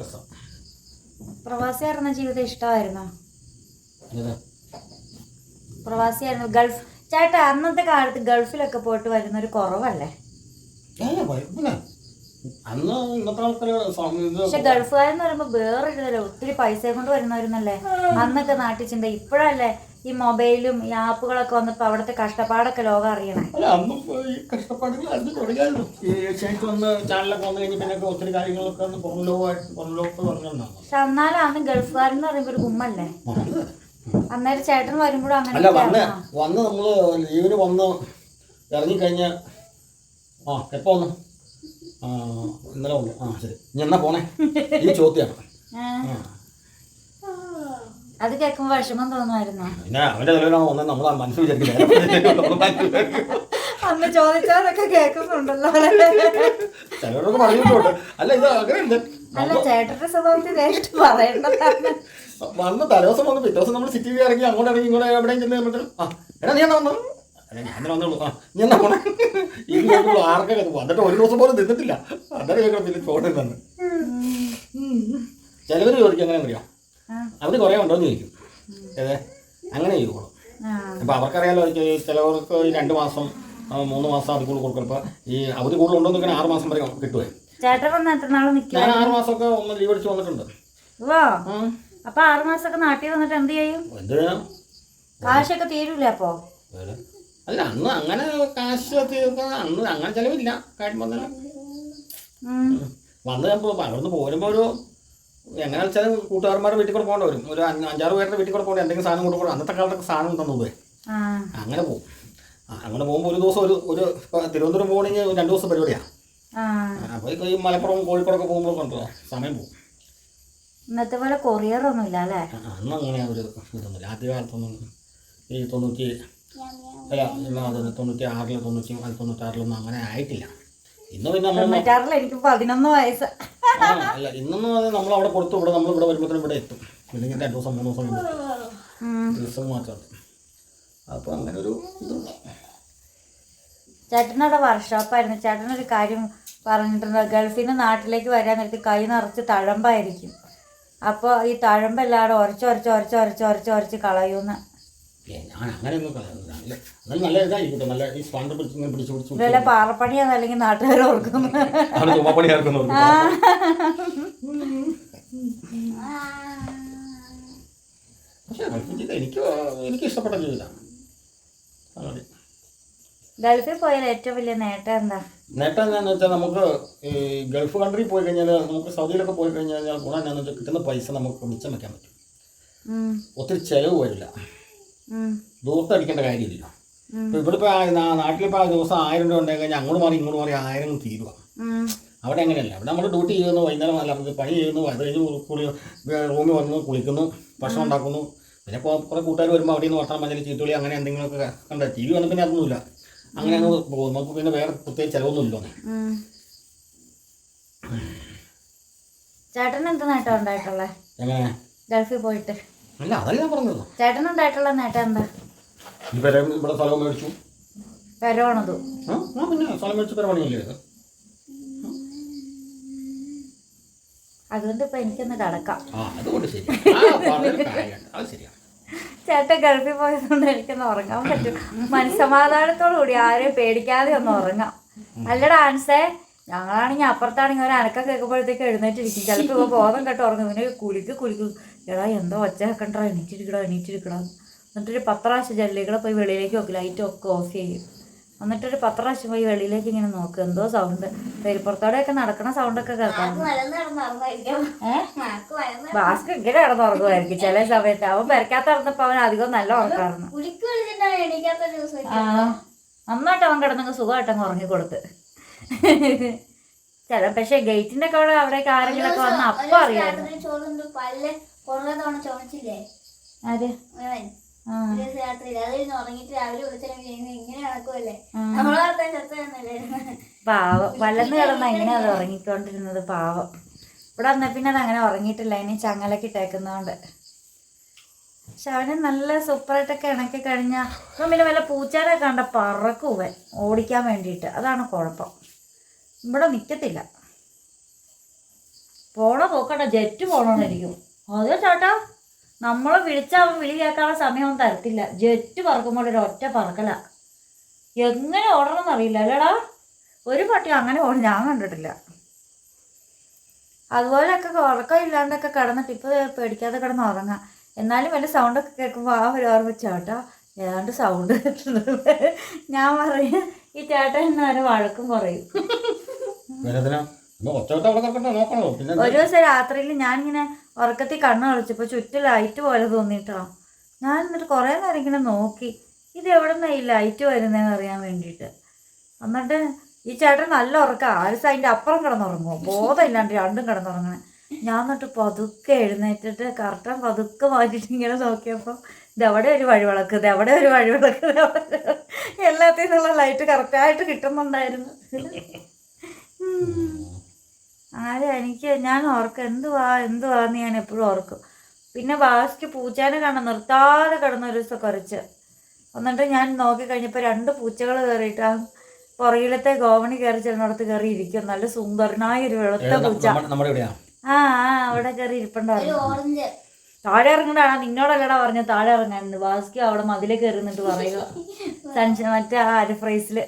രസം. പ്രവാസിയായിരുന്ന ജീവിതം ഇഷ്ടമായിരുന്നോ? പ്രവാസിയായിരുന്നു. ഗൾഫ് ചേട്ടാ അന്നത്തെ കാലത്ത് ഗൾഫിലൊക്കെ പോയിട്ട് വരുന്നൊരു കുറവല്ലേ? പക്ഷെ ഗൾഫുകാരെന്ന് പറയുമ്പോ വേറൊരു ഒത്തിരി പൈസ കൊണ്ട് വരുന്നവരുന്നല്ലേ അന്നൊക്കെ നാട്ടിൽ ചിന്ത. ഇപ്പോഴല്ലേ ഈ മൊബൈലും ഈ ആപ്പുകളൊക്കെ വന്നപ്പോ അവിടുത്തെ കഷ്ടപ്പാടൊക്കെ ലോകം അറിയണേ. പക്ഷെ എന്നാലും അന്ന് ഗൾഫുകാരെന്ന് പറയുമ്പോ ഒരു കുമ്മല്ലേ. അന്നേരം ചേട്ടൻ വരുമ്പോഴും അങ്ങനെ വന്ന് നമ്മള് ലീവിന് വന്ന് ഇറങ്ങിക്കഴിഞ്ഞ എപ്പോ വന്നു? ഇന്നലെ വന്നു. ശരി. ഇനി എന്നാ പോണേ? ഈ ചോദ്യമാണ്. അത് കേൾക്കുമ്പോ വിഷമം തോന്നുമായിരുന്നോ? പിന്നെ അവന്റെ നിലവിലാണ് വന്നത്. നമ്മൾ മനസ്സിൽ വിചാരിക്കില്ല. അന്ന് ചോദിച്ചതൊക്കെ കേൾക്കുന്നുണ്ടല്ലോ. ചിലരോടൊക്കെ പറഞ്ഞിട്ടുണ്ട്. അല്ല ഇത് അങ്ങനെയുണ്ട്. അല്ല ചേട്ടന്റെ സ്വഭാവത്തിൽ നേരിട്ട് പറയേണ്ടതാണ്. വന്ന് തലേദിവസം വന്ന് പിറ്റേ ദിവസം നമ്മൾ സിറ്റി ഇറങ്ങി അങ്ങോട്ട് ഇറങ്ങി ഇങ്ങോട്ട് എവിടെയും ചെന്ന് എടാ നീ എന്നാ വന്നു? ഞാൻ വന്നോളൂ. നീ എന്നാ പോണേ? ഈ ആർക്കൊക്കെ വന്നിട്ട് ഒരു ദിവസം പോലും നിന്നിട്ടില്ല. അന്നേരം കേൾക്കണം പിന്നെ ചോദ്യം തന്നെ. ചിലവർ ചോദിക്കും എങ്ങനെയാണെന്ന് അറിയാം. അവർ കുറേ ഉണ്ടോയെന്ന് ചോദിക്കും. ഏതേ അങ്ങനെ ചോദിക്കോളൂ. അപ്പം അവർക്കറിയാലോ ചിലവർക്ക് 2 മാസം 3 മാസം അത് കൂടുതൽ കൊടുക്കും. അപ്പം ഈ അവധി കൂടുതലുണ്ടോന്ന് ഇങ്ങനെ 6 മാസം വരെ കിട്ടുവേ. ഞാൻ 6 മാസമൊക്കെ ഒന്ന് ലീവ് അടിച്ച് വന്നിട്ടുണ്ട്. അപ്പൊ 6 മാസമൊക്കെ നാട്ടിൽ വന്നിട്ട് എന്ത് ചെയ്യും? എന്ത് ചെയ്യണം? കാശൊക്കെ തീരൂല അപ്പൊ? അല്ല അന്ന് അങ്ങനെ കാശ് അന്ന് അങ്ങനെ ചിലവില്ല. കാര്യം വന്നാൽ വന്ന് അവിടുന്ന് പോരുമ്പോൾ ഒരു എങ്ങനെ വെച്ചാൽ കൂട്ടുകാരന്മാരുടെ വീട്ടിൽ കൂടെ പോകേണ്ടി വരും. ഒരു 5-6 പേരുടെ വീട്ടിൽ കൂടെ പോകേണ്ടി എന്തെങ്കിലും സാധനം കൊടുക്കണം. അന്നത്തെ കാലത്തൊക്കെ സാധനം തന്നത് അങ്ങനെ പോകും. അങ്ങനെ പോകുമ്പോൾ ഒരു ദിവസം ഒരു തിരുവനന്തപുരം പോകണമെങ്കിൽ 2 ദിവസം പരിപാടിയാണ്. അപ്പോൾ ഈ മലപ്പുറം കോഴിക്കോടൊക്കെ പോകുമ്പോൾ കൊണ്ടോ സമയം പോകും. ഇന്നത്തെ പോലെ കൊറിയറൊന്നും ഇല്ല അല്ലേ? അന്ന് അങ്ങനെ ഒരു ഇതൊന്നുമില്ല. ആദ്യ കാലത്തൊന്നും ഈ 96-95-96 അങ്ങനെ ആയിട്ടില്ല. ഇന്ന് പിന്നെ 96 എനിക്ക് 11 വയസ്സ്. അല്ല ഇന്നൊന്നും നമ്മൾ അവിടെ കൊടുത്തു. ഇവിടെ നമ്മൾ ഇവിടെ വരുമ്പോഴത്തേനും ഇവിടെ എത്തും. ഇല്ലെങ്കിൽ 2 ദിവസം 3 ദിവസം മാത്രം. അപ്പോൾ അങ്ങനെ ഒരു ഇതുണ്ട്. ചേട്ടനവിടെ വർക്ക്ഷോപ്പായിരുന്നു. ചേട്ടനൊരു കാര്യം പറഞ്ഞിട്ടുണ്ട്. ഗൾഫിൽ നിന്ന് നാട്ടിലേക്ക് വരാൻ നേരത്ത് കൈ നിറച്ച് തഴമ്പായിരിക്കും. അപ്പോൾ ഈ തഴമ്പെല്ലാവരും ഉരച്ച് കളയൂന്ന്. ഞാൻ അങ്ങനെയൊന്നും കളയുന്നില്ല. നല്ല ഇതായിരിക്കും. നല്ല ഈ സ്പാൻഡർ പിടിച്ച് ഇതല്ല പാറപ്പണിയാന്ന് അല്ലെങ്കിൽ നാട്ടുകാർ ഓർക്കുന്നു. എനിക്ക് ഇഷ്ടപ്പെട്ട ജീവിതമാണ്. ഗൾഫിൽ പോയാൽ ഏറ്റവും വലിയ നേട്ടം എന്താ? നേട്ടം എന്താണെന്ന് വെച്ചാൽ നമുക്ക് ഈ ഗൾഫ് കൺട്രി പോയി കഴിഞ്ഞാൽ നമുക്ക് സൗദിയിലൊക്കെ പോയി കഴിഞ്ഞാൽ ഗുണം എന്താണെന്ന് വെച്ചാൽ കിട്ടുന്ന പൈസ നമുക്ക് മിച്ചം വയ്ക്കാൻ പറ്റും. ഒത്തിരി ചിലവ് വരില്ല. ദൂരത്തടിക്കേണ്ട കാര്യമില്ല. ഇപ്പോൾ ഇവിടെ ഇപ്പോൾ നാട്ടിലിപ്പോൾ ദിവസം 1000 രൂപ ഉണ്ടായി കഴിഞ്ഞാൽ അങ്ങോട്ട് മാറി ഇങ്ങോട്ട് മാറി 1000 തീരുക. അവിടെ അങ്ങനെയല്ല. അവിടെ നമ്മൾ ഡ്യൂട്ടി ചെയ്യുന്നു, വൈകുന്നേരം അല്ല പണി ചെയ്യുന്നു, അത് കഴിഞ്ഞ് റൂമിൽ വന്നു കുളിക്കുന്നു, ഭക്ഷണം ഉണ്ടാക്കുന്നു. പിന്നെ കുറേ കൂട്ടുകാർ വരുമ്പോൾ അവിടെ നിന്ന് വർത്തമാനം പറഞ്ഞാൽ ചീത്തുകളി അങ്ങനെ എന്തെങ്കിലുമൊക്കെ കണ്ട ടി വി വന്ന് പിന്നെ അതൊന്നുമില്ല. അങ്ങനെ അങ്ങ് പോകും. നമുക്ക് പിന്നെ വേറെ പ്രത്യേകിച്ച് ചിലവൊന്നും ഇല്ലോ. ചേട്ടന് എന്ത് നേട്ടം ഉണ്ടായിട്ടുള്ളത് എങ്ങനെ ഗൾഫിൽ പോയിട്ട്? അല്ല അതല്ല ഞാൻ പറഞ്ഞത്. ചേട്ടനുണ്ടായിട്ടുള്ള നേട്ടം എന്താ? ഇവിടെ സ്ഥലം മേടിച്ചു. പെരവണത് പിന്നെ സ്ഥലം മേടിച്ച് പെരവണിയല്ലേ ഇത്. അതുകൊണ്ട് ഇപ്പൊ എനിക്കൊന്ന് കടക്കാം. അതുകൊണ്ട് ശരി. അത് ശരിയാണ്. ചേട്ടൻ ഗൾഫിൽ പോയതുകൊണ്ട് എനിക്കൊന്ന് ഉറങ്ങാൻ പറ്റും. മനസ്സമാധാനത്തോടു കൂടി ആരെയും പേടിക്കാതെ ഒന്ന് ഉറങ്ങാം. അല്ലടാ ആൻസേ, ഞങ്ങളാണെങ്കിൽ അപ്പുറത്താണെങ്കിൽ ഒരു അനക്കം കേൾക്കുമ്പോഴത്തേക്ക് എഴുന്നേറ്റിരിക്കും. ചിലപ്പോൾ ഇപ്പോൾ ബോധം കേട്ട് ഉറങ്ങും. പിന്നെ കുലിക്കും എടാ എന്തോ ഒച്ച കേൾക്കണ്ടാ, എണീറ്റിരിക്കടാ. എന്നിട്ടൊരു 10 പ്രാവശ്യം ജനലികളെ പോയി വെളിയിലേക്ക് നോക്കി ലൈറ്റ് ഒക്കെ ഓഫ് ചെയ്യും. എന്നിട്ടൊരു 10 പ്രാവശ്യം പോയി വെളിയിലേക്ക് ഇങ്ങനെ നോക്കും, എന്തോ സൗണ്ട്, പെരുപ്പുറത്തോടെയൊക്കെ നടക്കണ സൗണ്ടൊക്കെ കേൾക്കാം. ഭാസ്കർ ഇങ്ങനെ കിടന്നുറങ്ങുമായിരിക്കും ചില സമയത്ത്. അവൻ പെരക്കാത്ത നടന്നപ്പോ അവൻ അധികം നല്ല ഉറക്കാറുന്നു. നന്നായിട്ട് അവൻ കിടന്നങ്ങ് സുഖമായിട്ടങ്ങ് ഉറങ്ങിക്കൊടുത്ത്. പക്ഷെ ഗേറ്റിന്റെ ഒക്കെ അവിടേക്ക് ആരെങ്കിലും ഒക്കെ വന്ന അപ്പൊ അറിയാമായിരുന്നു. അതെ പാവം വല്ലന്ന് കിടന്ന എങ്ങനെ അത് ഉറങ്ങിക്കൊണ്ടിരുന്നത് പാവം. ഇവിടെ വന്ന പിന്നെ അത് അങ്ങനെ ഉറങ്ങിയിട്ടില്ല, ഇനി ചങ്ങലൊക്കെ ഇട്ടേക്കുന്നോണ്ട്. പക്ഷെ അവന് നല്ല സൂപ്പറായിട്ടൊക്കെ ഇണക്കി കഴിഞ്ഞാൽ ഇപ്പം പിന്നെ വല്ല പൂച്ചേനെ കണ്ട പറക്കുവൻ ഓടിക്കാൻ വേണ്ടിയിട്ട്. അതാണ് കുഴപ്പം, ഇവിടെ നിൽക്കത്തില്ല. പോക്കണ്ട ജെറ്റ് പോകണമെന്നിരിക്കും. അതോ ചേട്ടാ നമ്മളെ വിളിച്ചാൽ അവൻ വിളി കേൾക്കാനുള്ള സമയമൊന്നും തരത്തില്ല. ജെറ്റ് പറക്കുമ്പോൾ ഒരു ഒറ്റ പറക്കല. എങ്ങനെ ഓടണമെന്ന് അറിയില്ല അല്ലേടാ. ഒരു പട്ടി അങ്ങനെ ഓടി ഞാൻ കണ്ടിട്ടില്ല. അതുപോലെയൊക്കെ ഉറക്കമില്ലാണ്ടൊക്കെ കിടന്നിട്ട് ഇപ്പോൾ പേടിക്കാതെ കിടന്ന് ഉറങ്ങാം. എന്നാലും വല്ല സൗണ്ടൊക്കെ കേൾക്കുമ്പോൾ ആ ഒരു ഓർമ്മ ചേട്ടാ ഏതാണ്ട് സൗണ്ട് കേട്ടിട്ടുണ്ട്. ഞാൻ പറയും ഈ ചേട്ടൻ എന്നാലും വഴക്കും പറയും. ഒരു ദിവസം രാത്രിയിൽ ഞാനിങ്ങനെ ഉറക്കത്തിൽ കണ്ണ് കളിച്ചപ്പോൾ ചുറ്റും ലൈറ്റ് പോലെ തോന്നിയിട്ടോ. ഞാൻ എന്നിട്ട് കുറേ നേരം ഇങ്ങനെ നോക്കി ഇത് എവിടെ നിന്നാണ് ഈ ലൈറ്റ് വരുന്നതെന്ന് അറിയാൻ വേണ്ടിയിട്ട്. എന്നിട്ട് ഈ ചേട്ടൻ നല്ല ഉറക്കം, ആഴ്ച അതിൻ്റെ അപ്പുറം കിടന്നുറങ്ങുമോ ബോധമില്ലാണ്ട് രണ്ടും കിടന്നുറങ്ങണേ. ഞാൻ എന്നിട്ട് പതുക്കെ എഴുന്നേറ്റിട്ട് കറക്റ്റാൻ പതുക്കെ മാറ്റിയിട്ട് ഇങ്ങനെ നോക്കിയപ്പോൾ ഇതെവിടെ ഒരു വഴിവിളക്ക്, ഇതെവിടെ ഒരു വഴിവിളക്ക്, എല്ലാത്തിൽ നിന്നുള്ള ലൈറ്റ് കറക്റ്റായിട്ട് കിട്ടുന്നുണ്ടായിരുന്നു. ഞാൻ ഓർക്കും എന്തുവാന്ന് ഞാൻ എപ്പോഴും ഓർക്കും. പിന്നെ ബാസ്ക്ക് പൂച്ചേനെ കാണാൻ നിർത്താതെ കിടന്ന ഒരു ദിവസം കുറച്ച്. എന്നിട്ട് ഞാൻ നോക്കിക്കഴിഞ്ഞപ്പോൾ 2 പൂച്ചകൾ കയറിയിട്ട് ആ പുറകിലത്തെ ഗോവണി കയറി ചെന്നിടത്ത് കയറി ഇരിക്കും. നല്ല സുന്ദരനായ ഒരു വെളുത്ത പൂച്ച. അവിടെ കയറി ഇരിപ്പുണ്ടായിരുന്നു. താഴെ ഇറങ്ങണ്ടാണ്, നിന്നോടല്ലടാ പറഞ്ഞ താഴെ ഇറങ്ങാനുണ്ട്. ബാസ്കി അവിടെ മതിലെ കയറിന്നിട്ട് പറയുക മറ്റേ ആ അരഫ്രൈസിൽ.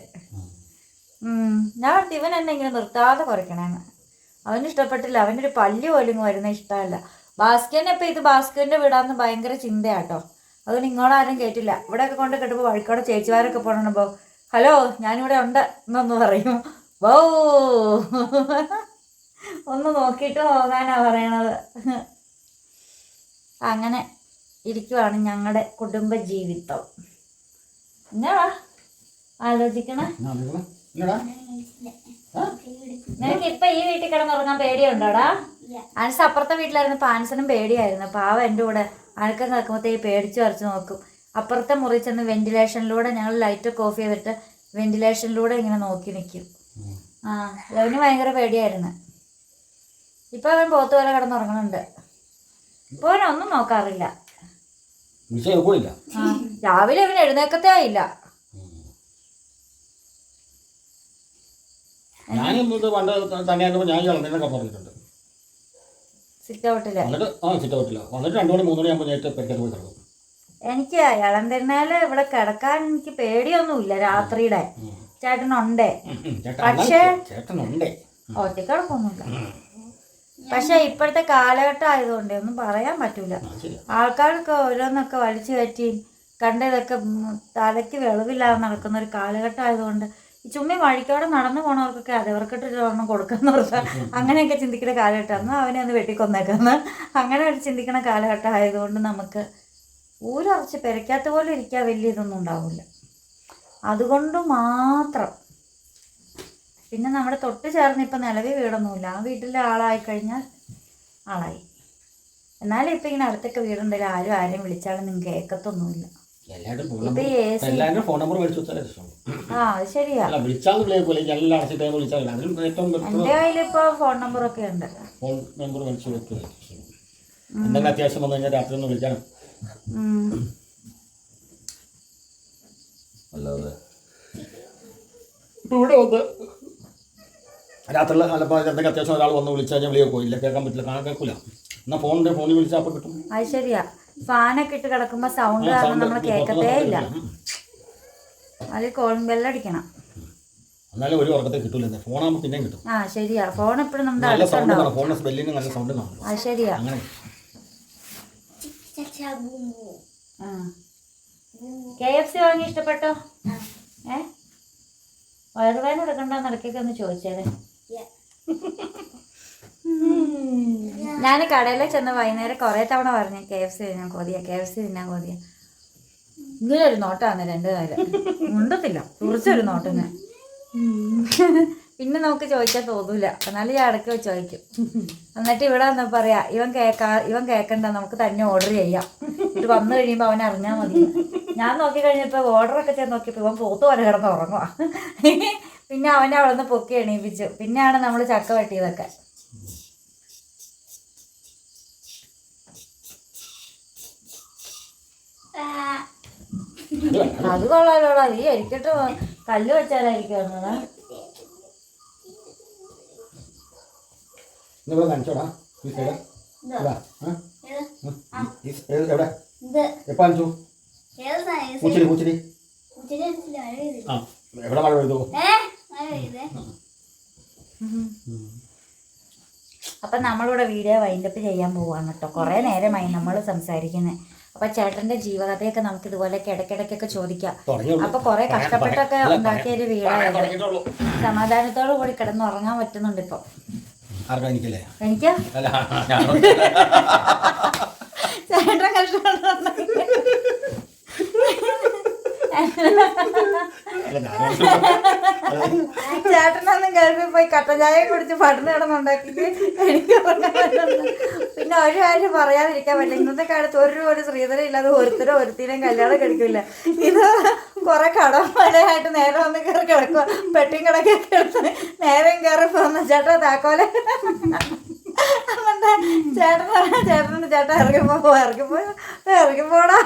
ഞാൻ ഇവൻ എന്നെ ഇങ്ങനെ നിർത്താതെ കുറയ്ക്കണേന്ന്. അവന് ഇഷ്ടപ്പെട്ടില്ല. അവനൊരു പല്ല് പോലും വരുന്ന ഇഷ്ടമല്ല. ബാസ്കറ്റിനെ ഇപ്പം ഇത് ബാസ്കറ്റിൻ്റെ വീടാന്ന് ഭയങ്കര ചിന്തയാട്ടോ. അതുകൊണ്ട് ഇങ്ങോട്ടാരും കേട്ടില്ല. ഇവിടെയൊക്കെ കൊണ്ട് കെട്ടുമ്പോൾ വഴിക്കോടെ ചേച്ചിമാരൊക്കെ പോകണമ്പോൾ ഹലോ ഞാനിവിടെ ഉണ്ട് എന്നൊന്ന് പറയും. വോ ഒന്ന് നോക്കിയിട്ട് പോകാനാ പറയണത്. അങ്ങനെ ഇരിക്കുവാണ് ഞങ്ങളുടെ കുടുംബ ജീവിതം. എന്നാ ആലോചിക്കണേ. നിനക്ക് ഇപ്പൊ ഈ വീട്ടിൽ കിടന്നുറങ്ങാൻ പേടിയുണ്ടോടാ? ആൻസ് അപ്പുറത്തെ വീട്ടിലായിരുന്നപ്പോൾ ആൻസനും പേടിയായിരുന്നു. പാവം എൻ്റെ കൂടെ അനക്കം കേൾക്കുമ്പോഴത്തേക്ക് പേടിച്ച് വരച്ച് നോക്കും. അപ്പുറത്തെ മുറി ചെന്ന് വെന്റിലേഷനിലൂടെ ഞങ്ങൾ ലൈറ്റൊക്കെ ഓഫ് ചെയ്തിട്ട് വെന്റിലേഷനിലൂടെ ഇങ്ങനെ നോക്കി നിൽക്കും. അവന് ഭയങ്കര പേടിയായിരുന്നു. ഇപ്പൊ അവൻ പോത്ത് പോലെ കിടന്നുറങ്ങുന്നുണ്ട്. ഇപ്പൊ അവനൊന്നും നോക്കാറില്ല. രാവിലെ അവൻ എഴുന്നേക്കത്തേ ആയില്ല. എനിക്ക് ഇളം തിരുന്നാല് ഇവിടെ കിടക്കാൻ എനിക്ക് പേടിയൊന്നുമില്ല. രാത്രിയുടെ ചേട്ടനുണ്ടേ, പക്ഷേ ഒറ്റക്കിടക്കൊന്നുമില്ല. പക്ഷെ ഇപ്പോഴത്തെ കാലഘട്ടം ആയതുകൊണ്ട് ഒന്നും പറയാൻ പറ്റൂല. ആൾക്കാർക്ക് ഓരോന്നൊക്കെ വലിച്ചു കയറ്റി കണ്ടതൊക്കെ തലയ്ക്ക് വെളിവില്ലാതെ നടക്കുന്ന ഒരു കാലഘട്ടം ആയതുകൊണ്ട് ഈ ചുമ്മി വഴിക്കോടെ നടന്നു പോണവർക്കൊക്കെ അതവർക്കിട്ടൊരു ഒരെണ്ണം കൊടുക്കാന്ന് പറഞ്ഞാൽ അങ്ങനെയൊക്കെ ചിന്തിക്കുന്ന കാലഘട്ടം. എന്നാൽ അവനെ ഒന്ന് വെട്ടിക്കൊന്നേക്കാന്ന് അങ്ങനെ ഒരു ചിന്തിക്കുന്ന കാലഘട്ടം ആയതുകൊണ്ട് നമുക്ക് ഊരറച്ച് പെരയ്ക്കാത്ത പോലെ ഇരിക്കാൻ വലിയ ഇതൊന്നും ഉണ്ടാവില്ല. അതുകൊണ്ട് മാത്രം. പിന്നെ നമ്മുടെ തൊട്ട് ചേർന്ന് ഇപ്പം നിലവിൽ വീടൊന്നുമില്ല. ആ വീട്ടിലെ ആളായിക്കഴിഞ്ഞാൽ ആളായി. എന്നാലും ഇപ്പം ഇങ്ങനെ അടുത്തൊക്കെ വീടുണ്ടെങ്കിൽ ആരും വിളിച്ചാലും കേൾക്കത്തൊന്നുമില്ല. അത് ശരിയാ. എൻ്റെ കയ്യിലിപ്പോ ഫോൺ നമ്പറൊക്കെ ഉണ്ട്. അത്യാവശ്യം വന്നു കഴിഞ്ഞാൽ രാത്രി ഒന്ന് വിളിക്കണം. അല്ലാതെ ഇവിടെ വന്ന് രാത്രി ചിലപ്പോൾ എന്തെങ്കിലും അത്യാവശ്യം ഒരാൾ വന്ന് വിളിച്ചു കഴിഞ്ഞാൽ വിളിയോ പോയില്ല, കേൾക്കാൻ പറ്റില്ല, കേൾക്കില്ല. എന്നാൽ ഫോണിൽ വിളിച്ചാൽ അപ്പോൾ കിട്ടും. അത് ശരിയാ. ഫാനൊക്കെ ഇട്ട് കിടക്കുമ്പോൾ സൗണ്ട് കാരണം നമ്മൾ കേൾക്കത്തേ ഇല്ല. അതിൽ കോളിംഗ് ബെല്ലടിക്കണം. എന്നാലും ഒരു ഉറക്കത്തെ കിട്ടൂല. ഫോണാകുമ്പോൾ പിന്നെയും കിട്ടും. ശരിയാ. ഫോൺ എപ്പോഴും നമ്മുടെ ഫോണിന് സ്പെല്ലിന് നല്ല സൗണ്ട് കാണും. അത് ശരിയാ. അങ്ങനെ KFC വാങ്ങി ഇഷ്ടപ്പെട്ടോ? വയറുവേദന എടുക്കണ്ടെന്ന് ഇടയ്ക്കൊക്കെ ഒന്ന് ചോദിച്ചേരെ. ഞാൻ കടയിൽ ചെന്ന് വൈകുന്നേരം കുറേ തവണ പറഞ്ഞു KFC തിന്നാൻ കൊതിയ, KFC തിന്നാൻ കൊതിയ. ഇങ്ങനെ ഒരു നോട്ടാണ് രണ്ടു നേരം ഉണ്ടത്തില്ല, കുറിച്ചൊരു നോട്ടിന്. പിന്നെ നമുക്ക് ചോദിക്കാൻ തോന്നൂല, എന്നാലും ഞാൻ ഇടയ്ക്ക് വെച്ച് ചോദിക്കും. എന്നിട്ട് ഇവിടെ വന്ന് പറയാ ഇവൻ കേൾക്കണ്ട, നമുക്ക് തന്നെ ഓർഡർ ചെയ്യാം. എന്നിട്ട് വന്നു കഴിയുമ്പോൾ അവൻ അറിഞ്ഞാൽ മതി. ഞാൻ നോക്കി കഴിഞ്ഞപ്പോൾ ഓർഡറൊക്കെ ചെയ്ത് നോക്കിയപ്പോൾ ഇവൻ പോത്ത് പോലെ കിടന്ന് ഉറങ്ങുക. പിന്നെ അവനെ അവിടെ നിന്ന് പൊക്കി എണീപ്പിച്ചു. പിന്നെയാണ് നമ്മൾ ചക്ക വെട്ടിയതൊക്കെ. അത് കൊള്ളാലോടാ, നീ എനിക്കിട്ട് കല്ല് വെച്ചാലായിരിക്കും വന്നതാ. കാണിച്ചോടാ ഈ സൈഡ് എവിടെ എപ്പോ കാണിച്ചു? പൂച്ചടി ആ എവിടെ മഴ പെയ്തു? അപ്പം നമ്മളിവിടെ വീഡിയോ വൈൻഡപ്പ് ചെയ്യാൻ പോവാണ് കേട്ടോ. കുറേ നേരമായി നമ്മൾ സംസാരിക്കുന്നത്. അപ്പം ചേട്ടൻ്റെ ജീവകഥയൊക്കെ നമുക്ക് ഇതുപോലെയൊക്കെ ഇടയ്ക്കിടയ്ക്കൊക്കെ ചോദിക്കാം. അപ്പം കുറേ കഷ്ടപ്പെട്ടൊക്കെ ഉണ്ടാക്കിയൊരു വീടായത്. സമാധാനത്തോടു കൂടി കിടന്നുറങ്ങാൻ പറ്റുന്നുണ്ട് ഇപ്പം. എനിക്കാ ചേട്ടൻ കഷ്ടപ്പെട്ട ചേട്ടനൊന്നും ഗൾഫിൽ പോയി കട്ടൻ ചായ കുടിച്ച് പട്ടിണി കിടന്നുണ്ടാക്കിയിട്ട് എനിക്ക് പിന്നെ ഒരു കാര്യം പറയാതിരിക്കാൻ പറ്റില്ല. ഇന്നത്തെ കാലത്ത് ഒരു സ്ത്രീധനം ഇല്ലാതെ ഒരുത്തിനും കല്യാണം കഴിക്കില്ല. ഇത് കുറെ കടമഴയായിട്ട് നേരെ വന്ന് കയറി കിടക്കുക. പെട്ടിയും കിടക്കൊക്കെ എടുത്ത് നേരം കയറി പോന്ന ചേട്ടാ താക്കോലെ ചേട്ടൻ ഇറങ്ങിപ്പോടാ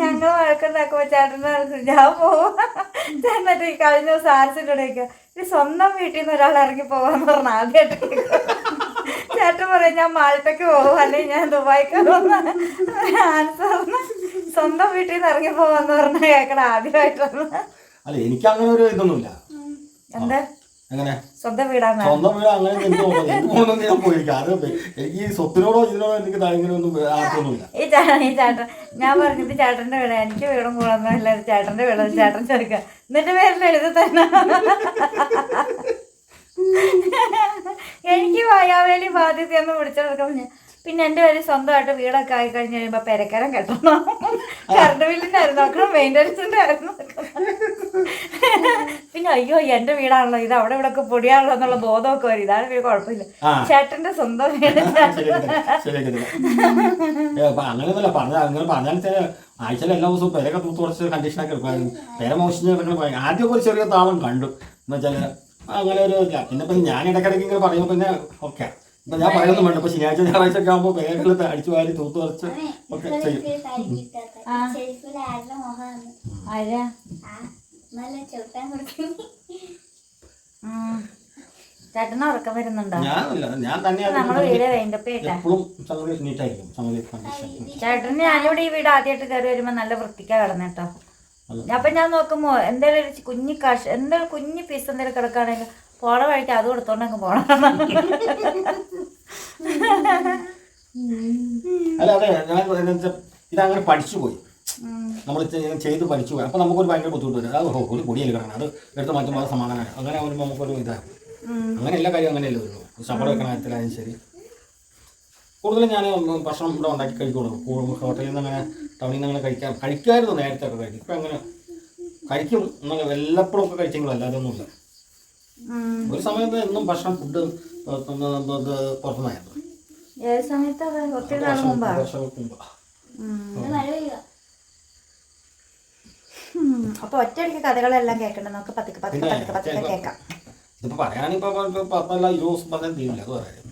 ഞങ്ങൾ വഴക്കുണ്ടാക്കുമ്പോ ചേട്ടന് ഞാൻ പോവാ. ചേട്ടൻ ഈ കഴിഞ്ഞ ദിവസം ആർസിൻ്റെ ഇടയ്ക്ക് ഈ സ്വന്തം വീട്ടിൽ നിന്ന് ഒരാൾ ഇറങ്ങി പോവാന്ന് പറഞ്ഞ ആദ്യമായിട്ട് ചേട്ടൻ പറയാം ഞാൻ മാൾട്ടയ്ക്ക് പോകും, അല്ലെങ്കിൽ ഞാൻ ദുബായിക്ക് പോകുന്ന ആൻസറിന് സ്വന്തം വീട്ടിൽ നിന്ന് ഇറങ്ങി പോവാന്ന് പറഞ്ഞ കേൾക്കണ ആദ്യമായിട്ടാണ്. അല്ല എനിക്ക് അങ്ങനെ ഒരു ഇതൊന്നുമില്ല. എന്താ സ്വന്തം വീടാണ്? സ്വന്തം വീട് അങ്ങനെ ഞാൻ പോയിരിക്കാം. എനിക്ക് ഈ സ്വത്തിനോടോ ഇതിനോടോ എനിക്ക് താല്പര്യമൊന്നും ആർക്കൊന്നുമില്ല. ഈ ചേട്ടൻ ഞാൻ പറഞ്ഞിട്ട് ചേട്ടന്റെ വീട്, എനിക്ക് വീടും കൂടൊന്നുമില്ല, ചേട്ടന്റെ വീട് ചേട്ടൻ ചോദിക്കാം എന്നിട്ട് പേരിൽ എഴുതി തന്നെ. എനിക്ക് വയാവേലി ബാധ്യതയൊന്നും പിടിച്ചെടുക്കാൻ. പിന്നെ എൻ്റെ പേര് സ്വന്തമായിട്ട് വീടൊക്കെ ആയി കഴിഞ്ഞ് കഴിയുമ്പോൾ പെരക്കരം കെട്ടണം, കറണ്ട് ബില്ലിൻ്റെ ആയിരുന്നു നോക്കണം, മെയിൻ്റനൻസിൻ്റെ ആയിരുന്നു നോക്കണം. പിന്നെ അയ്യോ എൻ്റെ വീടാണല്ലോ ഇത്, അവിടെ ഇവിടെ ഒക്കെ പൊടിയാണല്ലോ എന്നുള്ള ബോധമൊക്കെ വരും. ഇതാണ് പിന്നെ കുഴപ്പമില്ല. ചേട്ടൻ്റെ സ്വന്തം വീട് അങ്ങനെയൊന്നുമല്ല പറഞ്ഞാൽ ആഴ്ചയിൽ എല്ലാ ദിവസവും പെരക്കെ തൂത്ത് കുറച്ച് കണ്ടീഷനൊക്കെ എടുക്കും. പെര മോശിച്ച് ആദ്യമൊക്കെ ഒരു ചെറിയ താളം കണ്ടു എന്ന് വെച്ചാൽ അങ്ങനെ ഒരു ഇല്ല. പിന്നെ ഞാൻ ഇടയ്ക്കിടയ്ക്ക് ഇങ്ങനെ പറയുമ്പോൾ പിന്നെ ഓക്കെ ഇപ്പം ഞാൻ പറയുന്നു വേണ്ട. ഇപ്പം ശനിയാഴ്ച ഞായറാഴ്ച ഒക്കെ ആകുമ്പോൾ പേരകൾ അടിച്ചു വാരി തൂത്ത് കുറച്ച് ഒക്കെ ചെയ്യും. ചേട്ടന് ഉറക്കം വരുന്നുണ്ടോ? ഞാൻ തന്നെ എപ്പോഴും നീറ്റായിരിക്കും സംഗതി കണ്ടീഷൻ. ചേട്ടന് ഞാനിവിടെ ഈ വീട് ആദ്യമായിട്ട് കയറി വരുമ്പോൾ നല്ല വൃത്തിക്കാ കിടന്നേട്ടോ. അപ്പം ഞാൻ നോക്കുമ്പോൾ എന്തായാലും ഒരു കുഞ്ഞു എന്തായാലും കുഞ്ഞു പീസ് എന്തെങ്കിലും കിടക്കുകയാണെങ്കിൽ പോണ വഴിക്ക് അത് കൊടുത്തോണ്ടങ്ങ് പോണം. അല്ല അതെ ഞാൻ ഇതങ്ങനെ പഠിച്ചു പോയി, നമ്മൾ ചെയ്ത് പഠിച്ചു പോയി. അപ്പം നമുക്കൊരു ഭയങ്കര ബുദ്ധിമുട്ട് വരും. അത് ഒരു പൊടിയല്ലേ കിടക്കണം, അത് എടുത്ത് മാറ്റുമ്പോൾ അത് സമാധാനമാണ്. അങ്ങനെ വരുമ്പോൾ നമുക്കൊരു ഇതാണ്. അങ്ങനെ എല്ലാ കാര്യവും അങ്ങനെയല്ലേ വരുള്ളൂ. ശമ്പളം വെക്കണ കാര്യത്തിലായാലും ശരി. കൂടുതലും ഞാൻ ഭക്ഷണം ഇവിടെ ഉണ്ടാക്കി കഴിക്കുള്ളൂ. ഹോട്ടലിൽ നിന്ന് അങ്ങനെ ടൗണിൽ നിന്ന് അങ്ങനെ കഴിക്കായിരുന്നു നേരത്തെ ഒക്കെ കഴിക്കും. ഇപ്പം അങ്ങനെ കഴിക്കും എന്നാൽ വല്ലപ്പോഴും ഒക്കെ കഴിച്ചെങ്കിലും അല്ലാതെ ഒന്നുമില്ല. ഒരു സമയത്ത് എന്നും ഭക്ഷണം ഫുഡ് പുറത്തുനിന്നായിരുന്നു. അപ്പൊ ഒറ്റയടിക്ക് കഥകളെല്ലാം കേൾക്കണ്ട, നമുക്ക് പതുക്കെ പതുക്കെ കേൾക്കാം. ഇതിപ്പോ പറയാനിപ്പോ 10 ദിവസം പറഞ്ഞാൽ തീരില്ല. അത് പറയാം.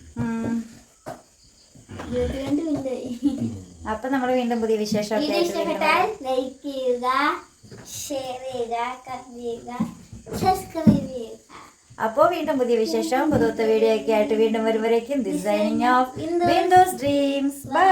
അപ്പൊ നമ്മൾ വീണ്ടും പുതിയ വിശേഷം അപ്പോൾ വീണ്ടും പുതിയ വിശേഷം പുതുത്ത വീഡിയോ ഒക്കെ ആയിട്ട് വീണ്ടും വരുവരേക്കും designing of windows dreams. By.